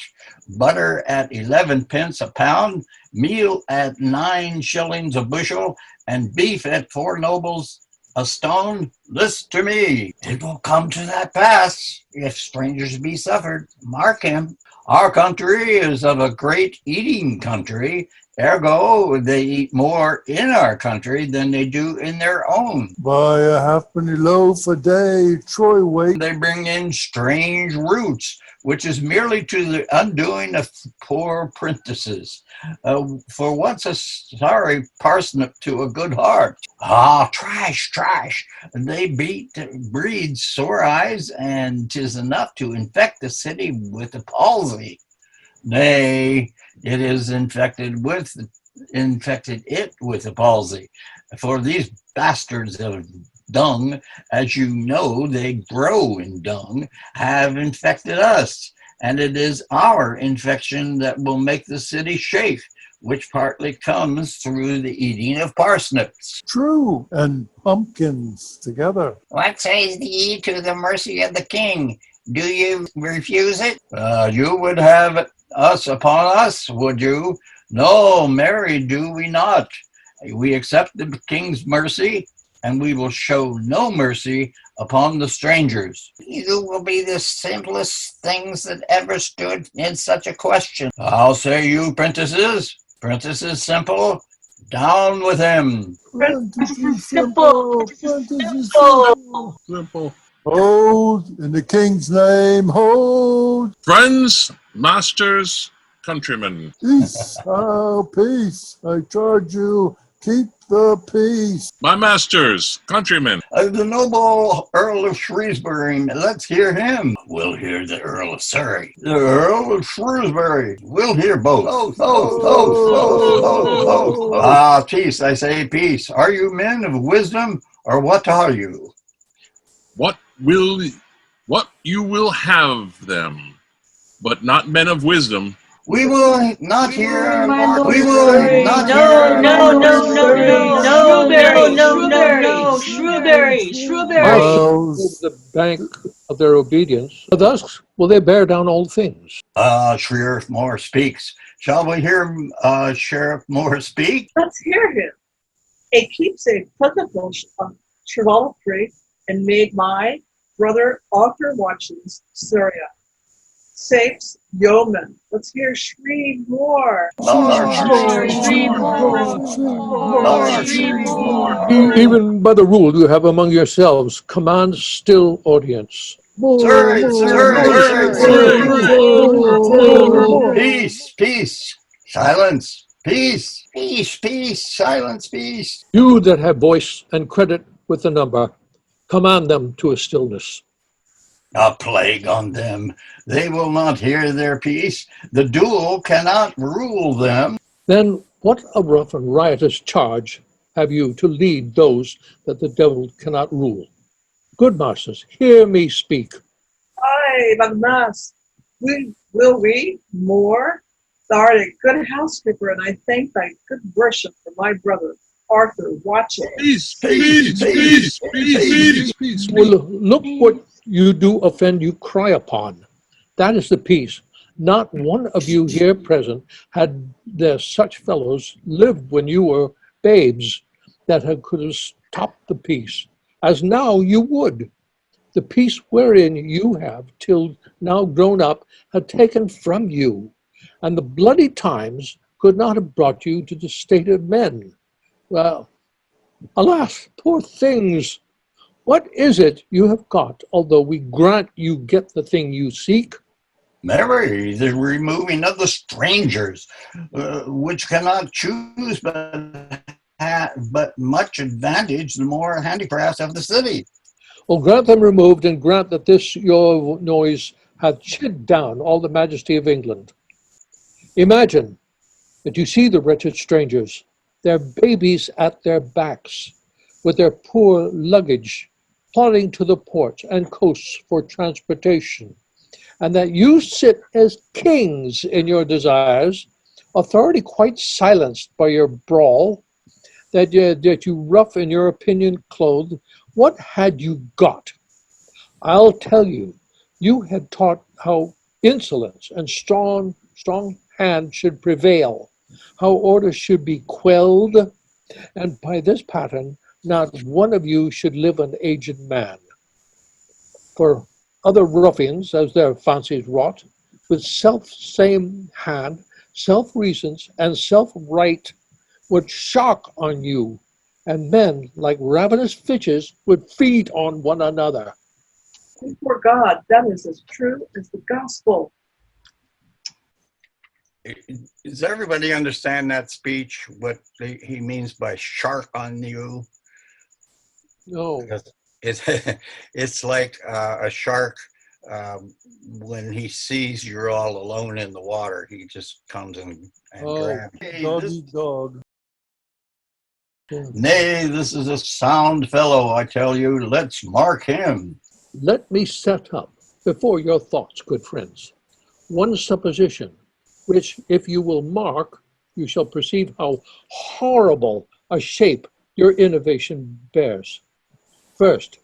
butter at 11 pence a pound, meal at 9 shillings a bushel, and beef at 4 nobles a stone, list to me. It will come to that pass, if strangers be suffered. Mark him. Our country is of a great eating country, ergo they eat more in our country than they do in their own. Buy a halfpenny loaf a day, troy weight. They bring in strange roots, which is merely to the undoing of poor apprentices. For what's a sorry parsnip to a good heart? Ah, trash, trash. They breed sore eyes, and 'tis enough to infect the city with the palsy. Nay, it is infected it with the palsy. For these bastards of dung, as you know, they grow in dung, have infected us, and it is our infection that will make the city shake, which partly comes through the eating of parsnips. True, and pumpkins together. What says ye to the mercy of the king? Do you refuse it? You would have us upon us, would you? No, marry, do we not. We accept the king's mercy, and we will show no mercy upon the strangers. These will be the simplest things that ever stood in such a question. I'll say you, prentices simple, down with him. Simple. Simple. Hold, in the king's name, hold. Friends, masters, countrymen. Peace, peace. I charge you, keep the peace. My masters, countrymen. The noble Earl of Shrewsbury, let's hear him. We'll hear the Earl of Surrey. The Earl of Shrewsbury. We'll hear both. Both. Ah, peace, I say peace. Are you men of wisdom, or what are you? What you will have them, but not men of wisdom. We will not hear. We will Shrewsbury. not No, Shrewsbury. Marshals the bank of their obedience. Thus will they bear down all things. Sheriff Moore speaks. Shall we hear Sheriff Moore speak? Let's hear him. A keepsake plentiful of chivalry, and made my brother Arthur Watson's Syria. Sakes, yeomen. Let's hear Shreeve Moore. Even by the rule you have among yourselves, command still audience. Peace. Silence. Peace. Silence. Peace. You that have voice and credit with the number, command them to a stillness. A plague on them. They will not hear their peace. The duel cannot rule them. Then what a rough and riotous charge have you to lead those that the devil cannot rule? Good masters, hear me speak. Aye, Manas. Will we, Moore? Thou art a good housekeeper, and I thank thy good worship for my brother, Arthur Watson. Peace. Well, look what you do offend, you cry upon. That is the peace. Not one of you here present had there such fellows lived when you were babes that could have stopped the peace, as now you would. The peace wherein you have, till now grown up, had taken from you, and the bloody times could not have brought you to the state of men. Well, alas, poor things! What is it you have got, although we grant you get the thing you seek? Marry, the removing of the strangers, which cannot choose but much advantage the more handicrafts of the city. Well, grant them removed, and grant that this your noise hath chid down all the majesty of England. Imagine that you see the wretched strangers, their babies at their backs, with their poor luggage, plodding to the ports and coasts for transportation, and that you sit as kings in your desires, authority quite silenced by your brawl, that you rough in your opinion clothed. What had you got? I'll tell you, you had taught how insolence and strong hand should prevail, how order should be quelled, and by this pattern, not one of you should live an aged man. For other ruffians, as their fancies wrought, with self-same hand, self-reasons, and self-right, would shock on you, and men, like ravenous fishes, would feed on one another. Before God, that is as true as the gospel. Does everybody understand that speech? What he means by shark on you? No. It's, it's like a shark when he sees you're all alone in the water, he just comes and grabs you. Hey, Dog this, eat dog. nay, this is a sound fellow, I tell you. Let's mark him. Let me set up before your thoughts, good friends, one supposition, which if you will mark, you shall perceive how horrible a shape your innovation bears. First,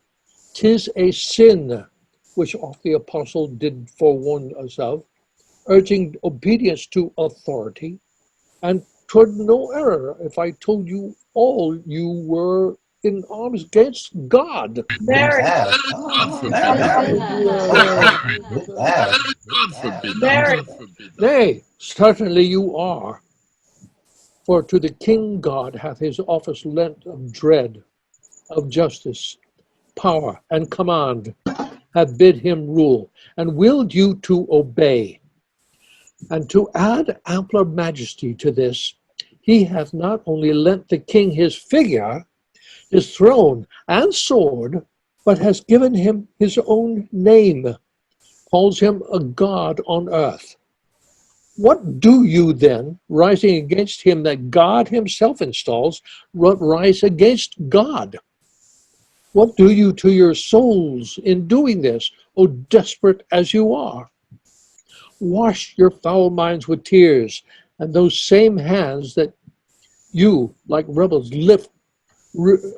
'tis a sin, which oft the apostle did forewarn us of, urging obedience to authority, and 'twould no error if I told you all you were in arms against God. Mary, That, God forbid that, that. that, God forbid Mary. that. God forbid that. Nay, certainly you are. For to the King God hath his office lent of dread, of justice, power, and command, hath bid him rule, and willed you to obey. And to add ampler majesty to this, he hath not only lent the king his figure, his throne, and sword, but has given him his own name, calls him a god on earth. What do you then, rising against him that God himself installs, rise against God? What do you to your souls in doing this, O desperate as you are? Wash your foul minds with tears, and those same hands that you, like rebels, lift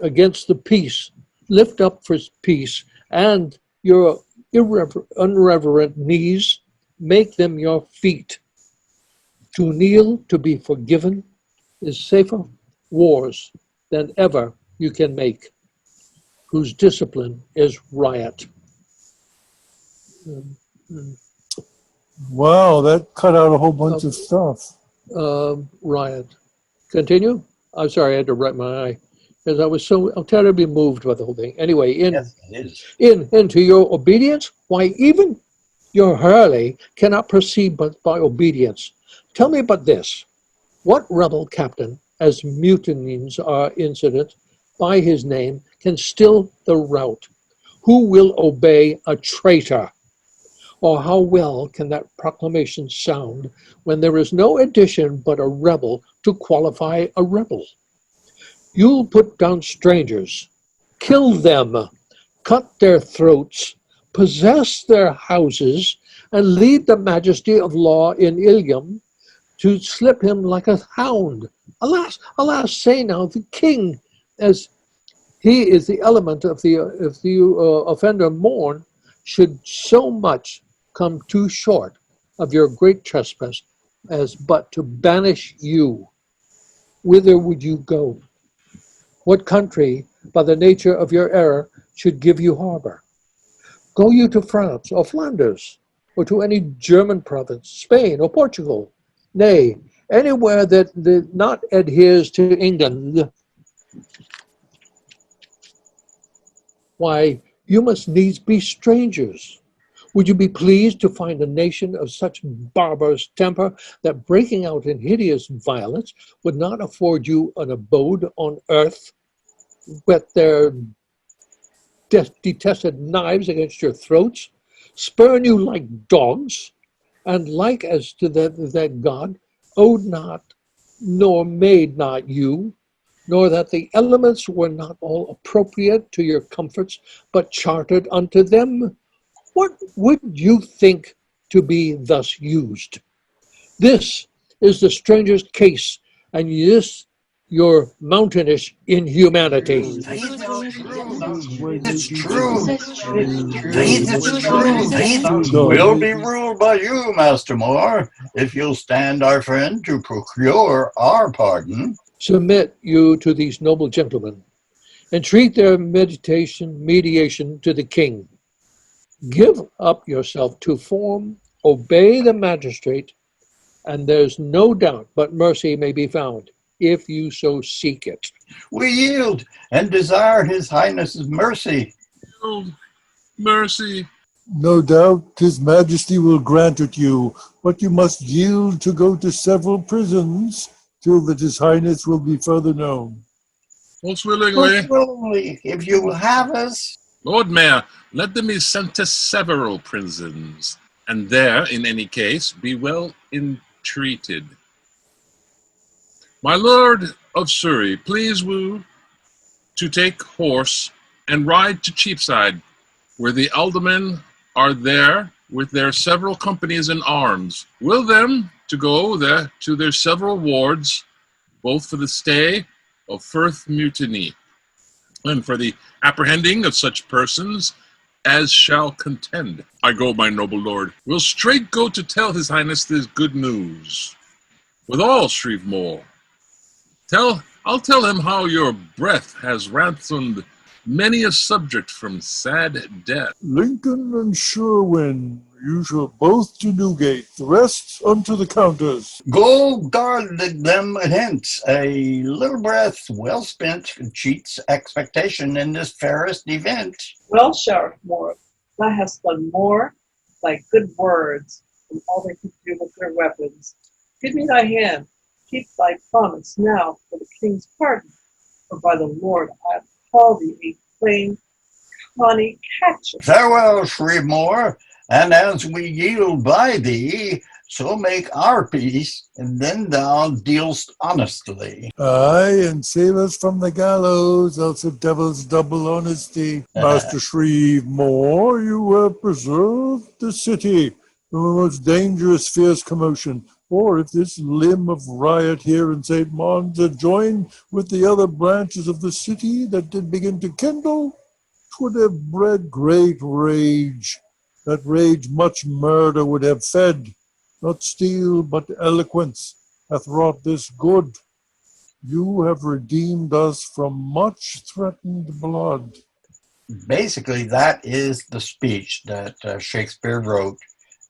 against the peace, lift up for peace, and your unreverent knees, make them your feet. To kneel to be forgiven is safer wars than ever you can make, whose discipline is riot. Wow, that cut out a whole bunch of stuff. Riot. Continue? I'm sorry, I had to write my eye because I was so terribly moved by the whole thing. Anyway, yes, it is. into your obedience, why even your Hurley cannot proceed but by obedience. Tell me but this, what rebel captain, as mutinies are incident, by his name, can still the rout? Who will obey a traitor? Or how well can that proclamation sound when there is no addition but a rebel to qualify a rebel? You'll put down strangers, kill them, cut their throats, possess their houses, and lead the majesty of law in Ilium to slip him like a hound. Alas, alas, say now, the king, as he is the element of the offender mourn, should so much come too short of your great trespass as but to banish you. Whither would you go? What country, by the nature of your error, should give you harbor? Go you to France or Flanders, or to any German province, Spain or Portugal, nay, anywhere that not adheres to England. Why, you must needs be strangers. Would you be pleased to find a nation of such barbarous temper that breaking out in hideous violence would not afford you an abode on earth, whet their detested knives against your throats, spurn you like dogs, and like as to that God owed not, nor made not you, nor that the elements were not all appropriate to your comforts, but chartered unto them? What would you think to be thus used? This is the stranger's case, and this your mountainish inhumanity. It's So- We'll be ruled by you, Master Moore, if you'll stand our friend to procure our pardon. Submit you to these noble gentlemen, entreat their mediation to the king. Give up yourself to form, obey the magistrate, and there's no doubt but mercy may be found, if you so seek it. We yield and desire his highness's mercy. Mercy. No doubt his majesty will grant it you, but you must yield to go to several prisons till that his highness will be further known. Most willingly. Most willingly, if you will have us. Lord Mayor, let them be sent to several prisons, and there, in any case, be well entreated. My lord of Surrey, please woo to take horse and ride to Cheapside, where the aldermen are there with their several companies in arms. Will them to go there to their several wards, both for the stay of Firth mutiny, and for the apprehending of such persons as shall contend. I go, my noble lord. Will straight go to tell his highness this good news. With all, Shrevemore. I'll tell him how your breath has ransomed many a subject from sad death. Lincoln and Sherwin, you shall both to Newgate, the rest unto the counters. Go guard them hence. A little breath well spent cheats expectation in this fairest event. Well, Sheriff Moore, thou hast done more by good words than all they could do with their weapons. Give me thy hand. Keep thy promise now for the king's pardon. For by the Lord I call thee a plain conny catcher. Farewell, Shrevemore, and as we yield by thee, so make our peace, and then thou dealst honestly. Aye, and save us from the gallows, else the devil's double honesty. Master Shrevemore, you have preserved the city from a most dangerous fierce commotion. Or if this limb of riot here in St. Mons had joined with the other branches of the city that did begin to kindle, 'twould have bred great rage. That rage much murder would have fed. Not steel, but eloquence hath wrought this good. You have redeemed us from much threatened blood. Basically, that is the speech that Shakespeare wrote,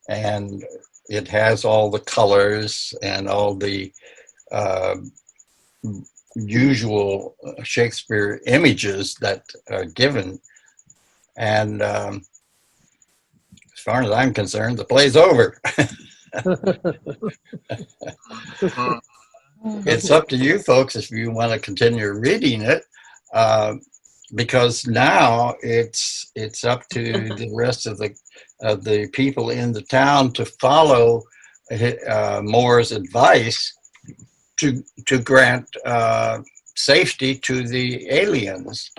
and it has all the colors and all the usual Shakespeare images that are given. And as far as I'm concerned, the play's over. It's up to you folks if you want to continue reading it, because now it's up to the rest of the people in the town to follow Moore's advice to grant safety to the aliens.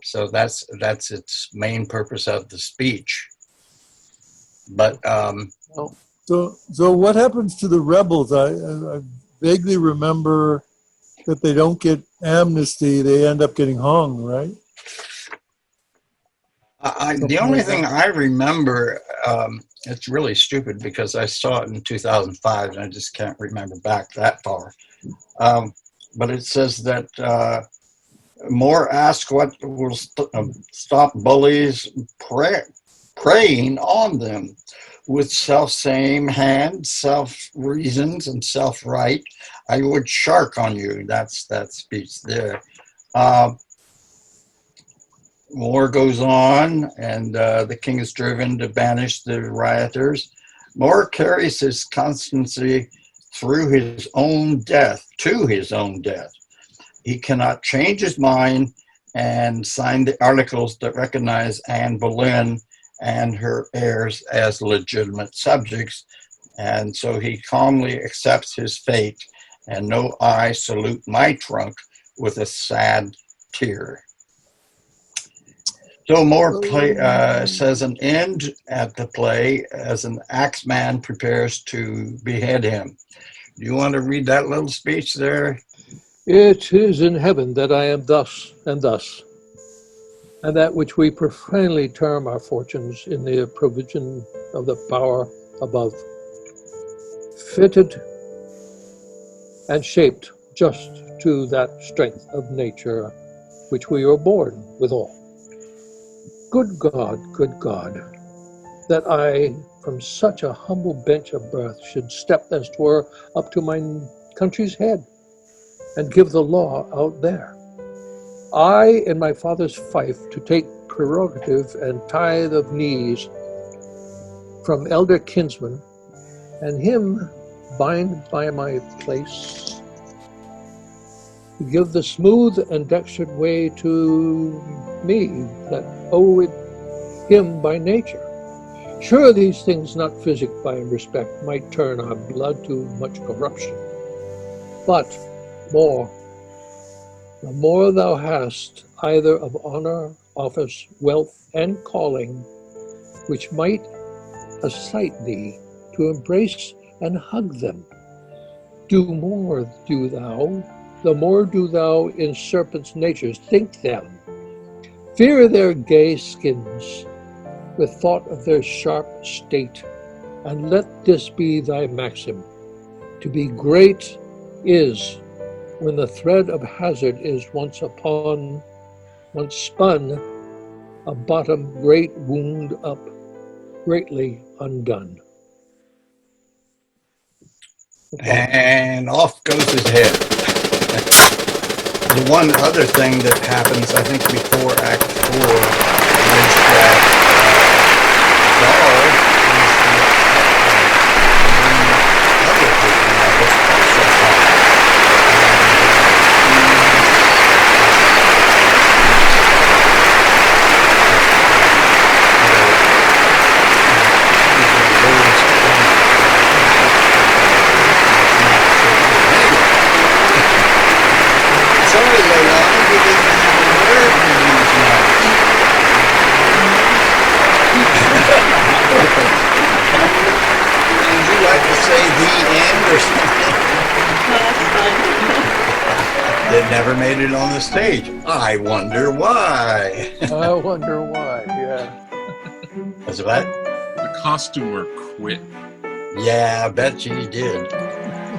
So that's its main purpose of the speech. But So what happens to the rebels? I vaguely remember that they don't get amnesty; they end up getting hung, right? The only thing I remember, it's really stupid because I saw it in 2005 and I just can't remember back that far. But it says that Moore asked what will stop bullies preying on them with self-same hand, self-reasons, and self-right. I would shark on you. That's that speech there. Moore goes on, and the king is driven to banish the rioters. Moore carries his constancy through his own death, to his own death. He cannot change his mind and sign the articles that recognize Anne Boleyn and her heirs as legitimate subjects, and so he calmly accepts his fate, and no I salute my trunk with a sad tear. So Moore says an end at the play as an axeman prepares to behead him. Do you want to read that little speech there? It is in heaven that I am thus and thus, and that which we profanely term our fortunes in the provision of the power above, fitted and shaped just to that strength of nature which we are born withal. Good God, that I from such a humble bench of birth should step as 'twere up to my country's head, and give the law out there. I in my father's fief to take prerogative and tithe of knees from elder kinsman, and him bind by my place, to give the smooth and dextered way to me that owe it him by nature. Sure, these things not physicked by respect might turn our blood to much corruption. But more, the more thou hast either of honor, office, wealth, and calling, which might excite thee to embrace and hug them, the more do thou in serpents' natures think them. Fear their gay skins, with thought of their sharp state, and let this be thy maxim: to be great is when the thread of hazard is once spun, a bottom great wound up, greatly undone. And off goes his head. The one other thing that happens, I think, before Act 4 is that Doll is the other version of it also hot. Sorry, Leila, you didn't have a word for me tonight. Would you like to say the end or something? That never made it on the stage. I wonder why. I wonder why, yeah. What's that? The costumer quit. Yeah, I bet you he did.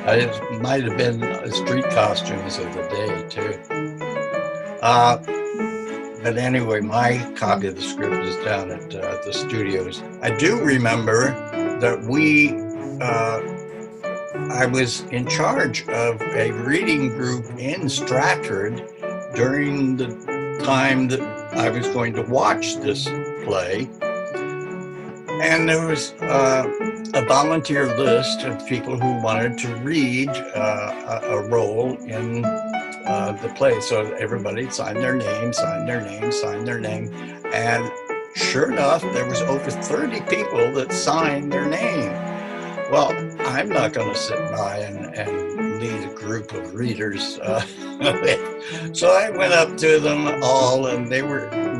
It might have been street costumes of the day, too. But anyway, my copy of the script is down at the studios. I do remember that I was in charge of a reading group in Stratford during the time that I was going to watch this play. And there was a volunteer list of people who wanted to read a role in the play. So everybody signed their name, and sure enough, there was over 30 people that signed their name. Well, I'm not going to sit by and lead a group of readers. So I went up to them all, and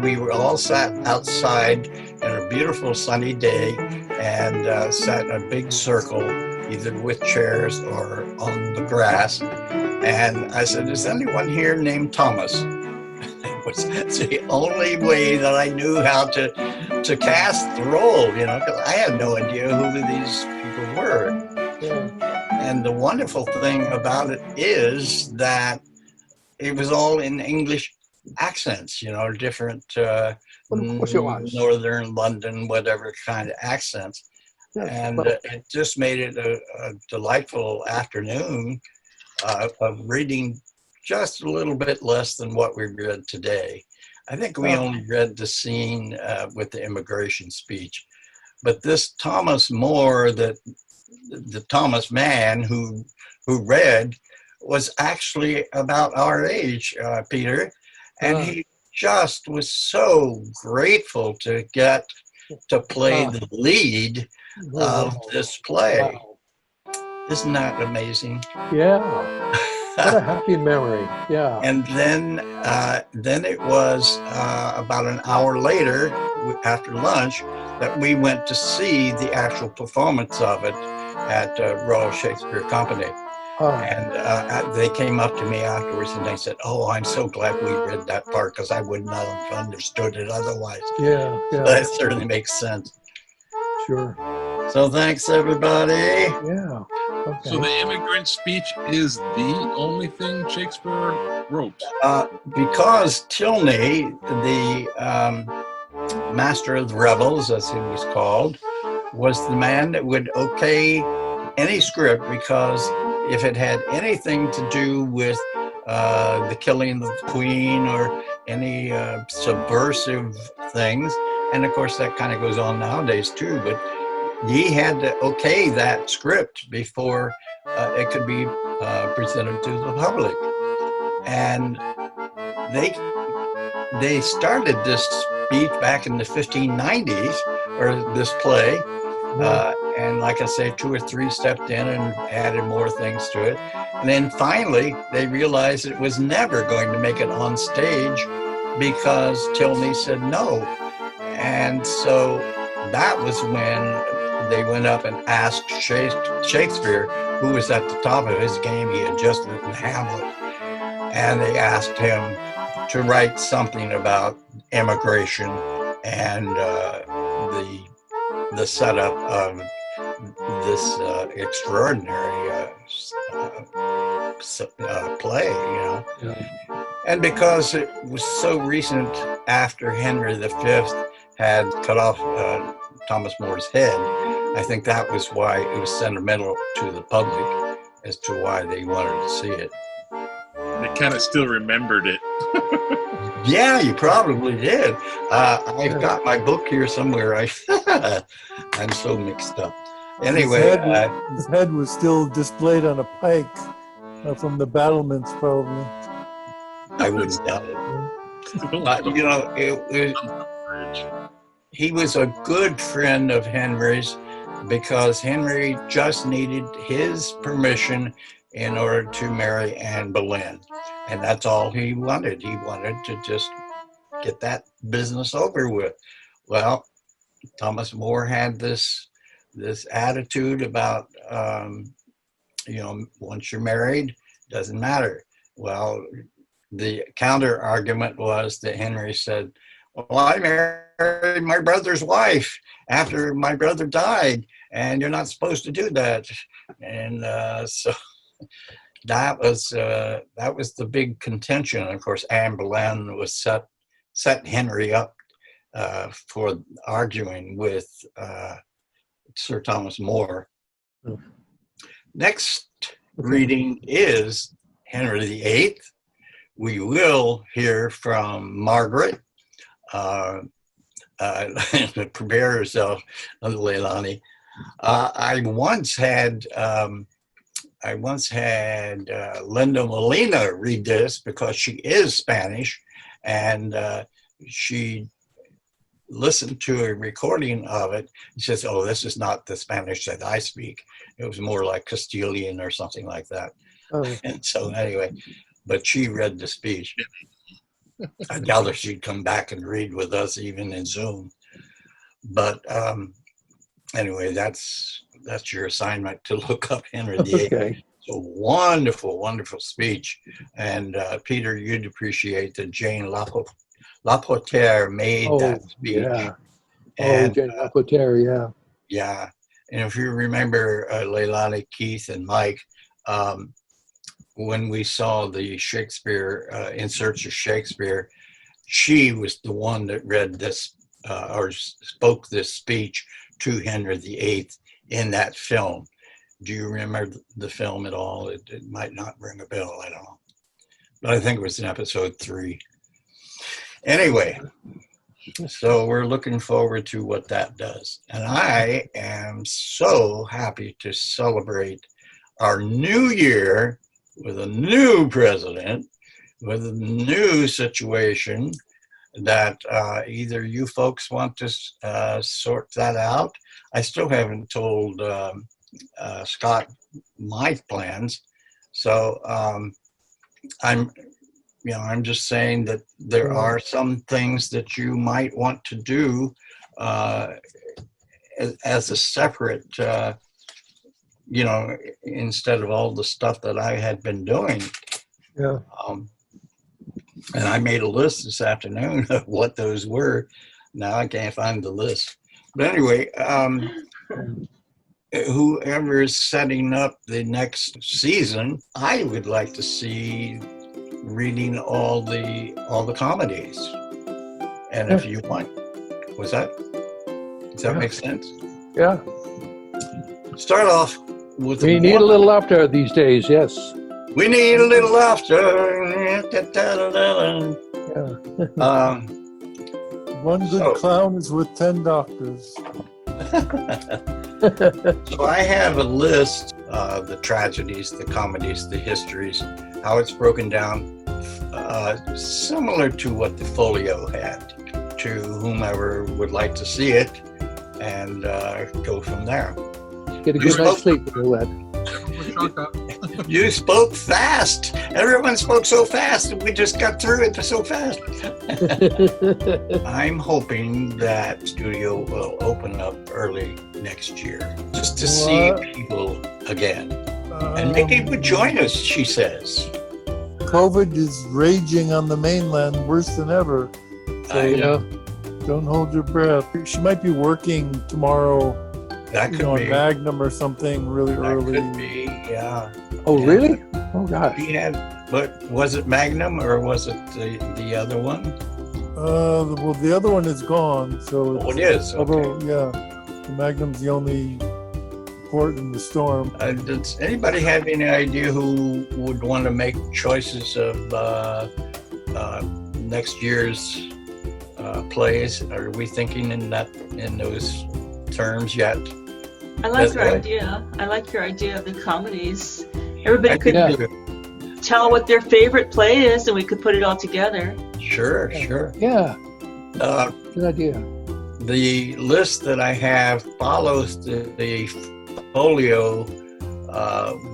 we were all sat outside in a beautiful sunny day, and sat in a big circle, either with chairs or on the grass. And I said, "Is anyone here named Thomas?" It was the only way that I knew how to cast the role, because I had no idea who these people were. Yeah. And the wonderful thing about it is that it was all in English accents, different Of course it was. Northern London, whatever kind of accents. Yes, And but it just made it a delightful afternoon of reading just a little bit less than what we read today. I think we only read the scene with the immigration speech. But this Thomas More, the Thomas man who read, was actually about our age, Peter. And he just was so grateful to get to play the lead of this play. Wow. Isn't that amazing? Yeah. What a happy memory. Yeah. And then it was about an hour later, after lunch, that we went to see the actual performance of it at Royal Shakespeare Company. And they came up to me afterwards and they said, "Oh, I'm so glad we read that part, because I would not have understood it otherwise." Yeah. So that certainly makes sense. Sure. So thanks, everybody. Yeah. Okay. So the immigrant speech is the only thing Shakespeare wrote. Because Tilney, the master of the rebels, as he was called, was the man that would okay any script, because if it had anything to do with the killing of the queen or any subversive things. And of course, that kind of goes on nowadays too. But he had to okay that script before it could be presented to the public. And they started this speech back in the 1590s, or this play. And like I say, 2 or 3 stepped in and added more things to it. And then finally, they realized it was never going to make it on stage because Tilney said no. And so that was when they went up and asked Shakespeare, who was at the top of his game. He had just written Hamlet. And they asked him to write something about immigration and the setup of this extraordinary play, you know. Yeah. And because it was so recent after Henry V had cut off Thomas More's head, I think that was why it was sentimental to the public as to why they wanted to see it. They kind of still remembered it. Yeah, you probably did. I've got my book here somewhere. I'm so mixed up. Anyway, his head was still displayed on a pike from the battlements, probably. I wouldn't doubt it. You know, he was a good friend of Henry's because Henry just needed his permission in order to marry Anne Boleyn. And that's all he wanted. He wanted to just get that business over with. Well, Thomas More had this attitude about, you know, once you're married, doesn't matter. Well, the counter argument was that Henry said, well, I married my brother's wife after my brother died, and you're not supposed to do that. And so that was the big contention. And of course, Anne Boleyn was set Henry up for arguing with Sir Thomas More. Next reading is Henry VIII. We will hear from Margaret. Prepare yourself, Leilani. I once had Linda Molina read this because she is Spanish, and she listened to a recording of it. She says, "Oh, this is not the Spanish that I speak. It was more like Castilian or something like that." Oh. And so anyway, but she read the speech. I doubt if she'd come back and read with us even in Zoom. But anyway, that's your assignment, to look up Henry VIII. Okay. It's a wonderful, wonderful speech. And Peter, you'd appreciate that Jane Laportiere made that speech. Yeah. And, Jane Laportiere, yeah. Yeah. And if you remember, Leilani, Keith, and Mike, when we saw the Shakespeare, In Search of Shakespeare, she was the one that read this or spoke this speech to Henry VIII in that film. Do you remember the film at all? It might not ring a bell, I don't know. But I think it was in episode 3. Anyway, so we're looking forward to what that does. And I am so happy to celebrate our new year with a new president, with a new situation that either you folks want to sort that out. I still haven't told Scott my plans. So I'm just saying that there are some things that you might want to do as a separate, instead of all the stuff that I had been doing. Yeah. And I made a list this afternoon of what those were. Now I can't find the list. But anyway, whoever is setting up the next season, I would like to see reading all the comedies. And if you want, does that make sense? Yeah. Start off with We need a little laughter these days, yes. We need a little laughter. Yeah. One good So- clown is worth 10 doctors. So I have a list of the tragedies, the comedies, the histories, how it's broken down, similar to what the folio had, to whomever would like to see it, and go from there. Get a You good spoke- night's sleep with all that. You spoke fast. Everyone spoke so fast. We just got through it so fast. I'm hoping that studio will open up early next year, just to see What? people again. And Mickey would join us, she says. COVID is raging on the mainland worse than ever. So, I know. don't hold your breath. She might be working tomorrow, That could on be. Magnum or something really That early. could be, yeah. Oh, Yeah. really? Oh, gosh. He had, but was it Magnum or was it the other one? Well, the other one is gone, so Oh, it is. although, Okay. yeah, the Magnum's the only port in the storm. Does anybody have any idea who would want to make choices of next year's plays? Are we thinking in those terms yet? I like That's your right. idea. I like your idea of the comedies. Everybody could Yeah. tell what their favorite play is, and we could put it all together. Sure, sure. Yeah, Uh, good idea. the list that I have follows the folio,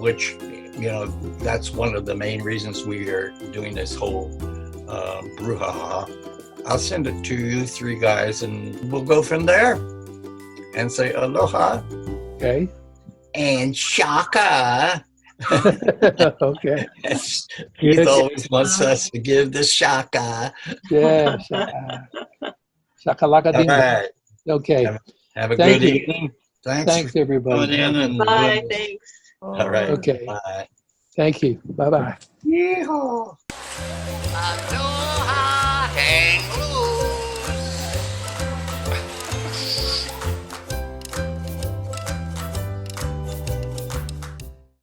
which, that's one of the main reasons we are doing this whole brouhaha. I'll send it to you three guys and we'll go from there and say aloha Okay. and shaka. Okay. Keith Good. always wants us to give the shaka. Yes. Shakalaka All ding. right. Okay. Have a Thank good you. evening. Thanks Thanks, for coming everybody. in. And Bye. Thanks. All right. Okay. Bye. Thank you. Bye-bye. Yeehaw.